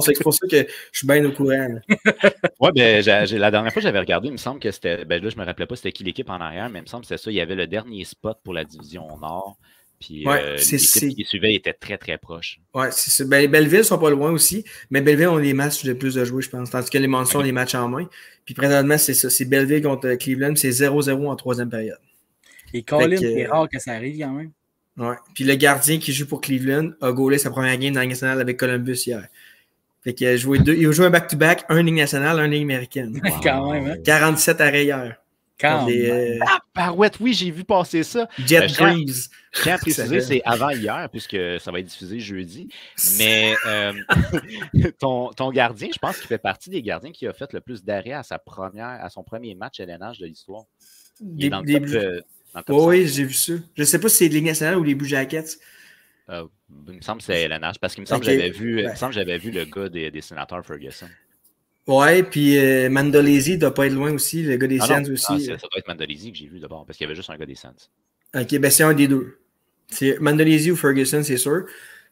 C'est pour ça que je suis bien au courant. Oui, ben, la dernière fois que j'avais regardé, il me semble que c'était. Ben là, je me rappelais pas c'était qui l'équipe en arrière, mais il me semble que c'était ça. Il y avait le dernier spot pour la division Nord. Puis Ouais, l'équipe qui suivait était très, très proche. Ouais, c'est ça. Ben, Belleville sont pas loin aussi, mais Belleville ont des matchs de plus de jouer, je pense. Tandis que les Monsters ont des matchs en main. Puis présentement, c'est ça. C'est Belleville contre Cleveland, c'est 0-0 en troisième période. Et Colin, c'est rare que ça arrive quand même. Ouais. Puis le gardien qui joue pour Cleveland a goalé sa première game dans la Ligue nationale avec Columbus hier. Fait qu'il a joué il a joué un back-to-back, un Ligue nationale, un Ligue américaine. Wow. Quand même, hein? 47 arrêts hier. Quand même. Parouette, oui, j'ai vu passer ça. Jet Breeze. Je tiens à préciser, c'est avant hier, puisque ça va être diffusé jeudi. Mais ton gardien, je pense qu'il fait partie des gardiens qui a fait le plus d'arrêts à son premier match LNH de l'histoire. Il est dans le top, oui, j'ai vu ça. Je ne sais pas si c'est Ligue nationale ou les Blue Jackets. Il me semble que c'est LNH, parce qu'il me semble que j'avais vu le gars des sénateurs Ferguson. Ouais, puis Mandolesi ne doit pas être loin aussi, le gars des Sens aussi. Ça doit être Mandolesi que j'ai vu d'abord, parce qu'il y avait juste un gars des Sens. Ok, ben c'est un des deux. C'est Mandolesi ou Ferguson, c'est sûr.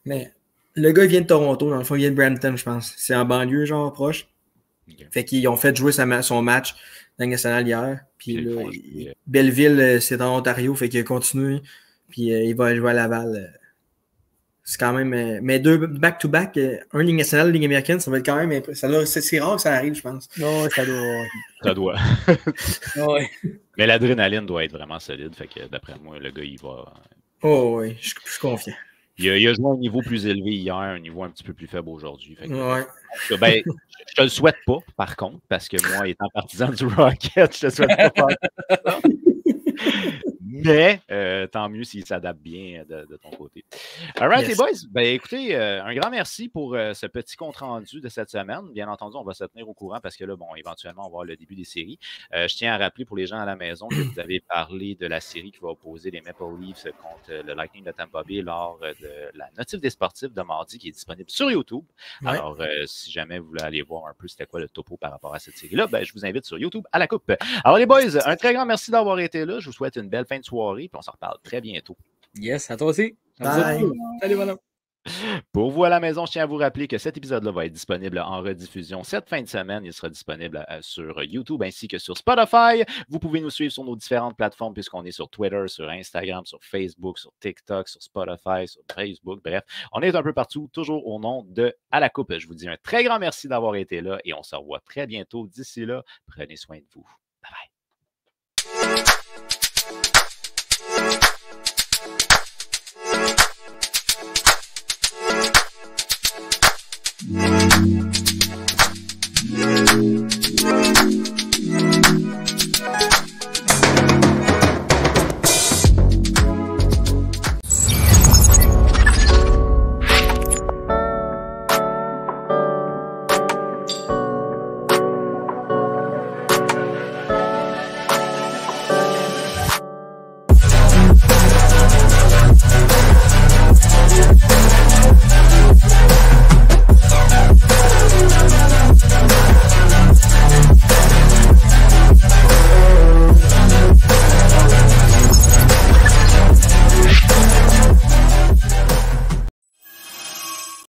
Mais le gars, il vient de Toronto, dans le fond, il vient de Brampton, je pense. C'est en banlieue, genre, proche. Okay. Fait qu'ils ont fait jouer son match dans le national hier. Puis là, Belleville, c'est en Ontario, fait qu'il a continué. Puis il va jouer à Laval. C'est quand même. Mais deux back-to-back, un Ligue nationale, une Ligue américaine, ça va être quand même. C'est rare que ça arrive, je pense. Non, ça doit. Ça doit. Ouais. Mais l'adrénaline doit être vraiment solide. Fait que d'après moi, le gars, il va. Oh oui, je suis confiant. Il a joué à un niveau plus élevé hier, un niveau un petit peu plus faible aujourd'hui. Ouais. Ben, je te le souhaite pas, par contre, parce que moi, étant partisan du Rocket, je te souhaite pas. Mais tant mieux s'il s'adapte bien de ton côté. All right, les boys. Ben, écoutez, un grand merci pour ce petit compte-rendu de cette semaine. Bien entendu, on va se tenir au courant parce que là, bon, éventuellement, on va voir le début des séries. Je tiens à rappeler pour les gens à la maison que vous avez parlé de la série qui va opposer les Maple Leafs contre le Lightning de Tampa Bay lors de la notif des sportifs de mardi qui est disponible sur YouTube. Ouais. Alors, si jamais vous voulez aller voir un peu c'était quoi le topo par rapport à cette série-là, ben, je vous invite sur YouTube à la coupe. Alors, les boys, un très grand merci d'avoir été là. Je vous souhaite une belle fin de soirée, puis on s'en reparle très bientôt. Yes, à toi aussi. Bye. Salut, madame. Pour vous à la maison, je tiens à vous rappeler que cet épisode-là va être disponible en rediffusion cette fin de semaine. Il sera disponible sur YouTube ainsi que sur Spotify. Vous pouvez nous suivre sur nos différentes plateformes puisqu'on est sur Twitter, sur Instagram, sur Facebook, sur TikTok, sur Spotify, sur Facebook. Bref, on est un peu partout, toujours au nom de À la Coupe. Je vous dis un très grand merci d'avoir été là et on se revoit très bientôt. D'ici là, prenez soin de vous. Bye bye.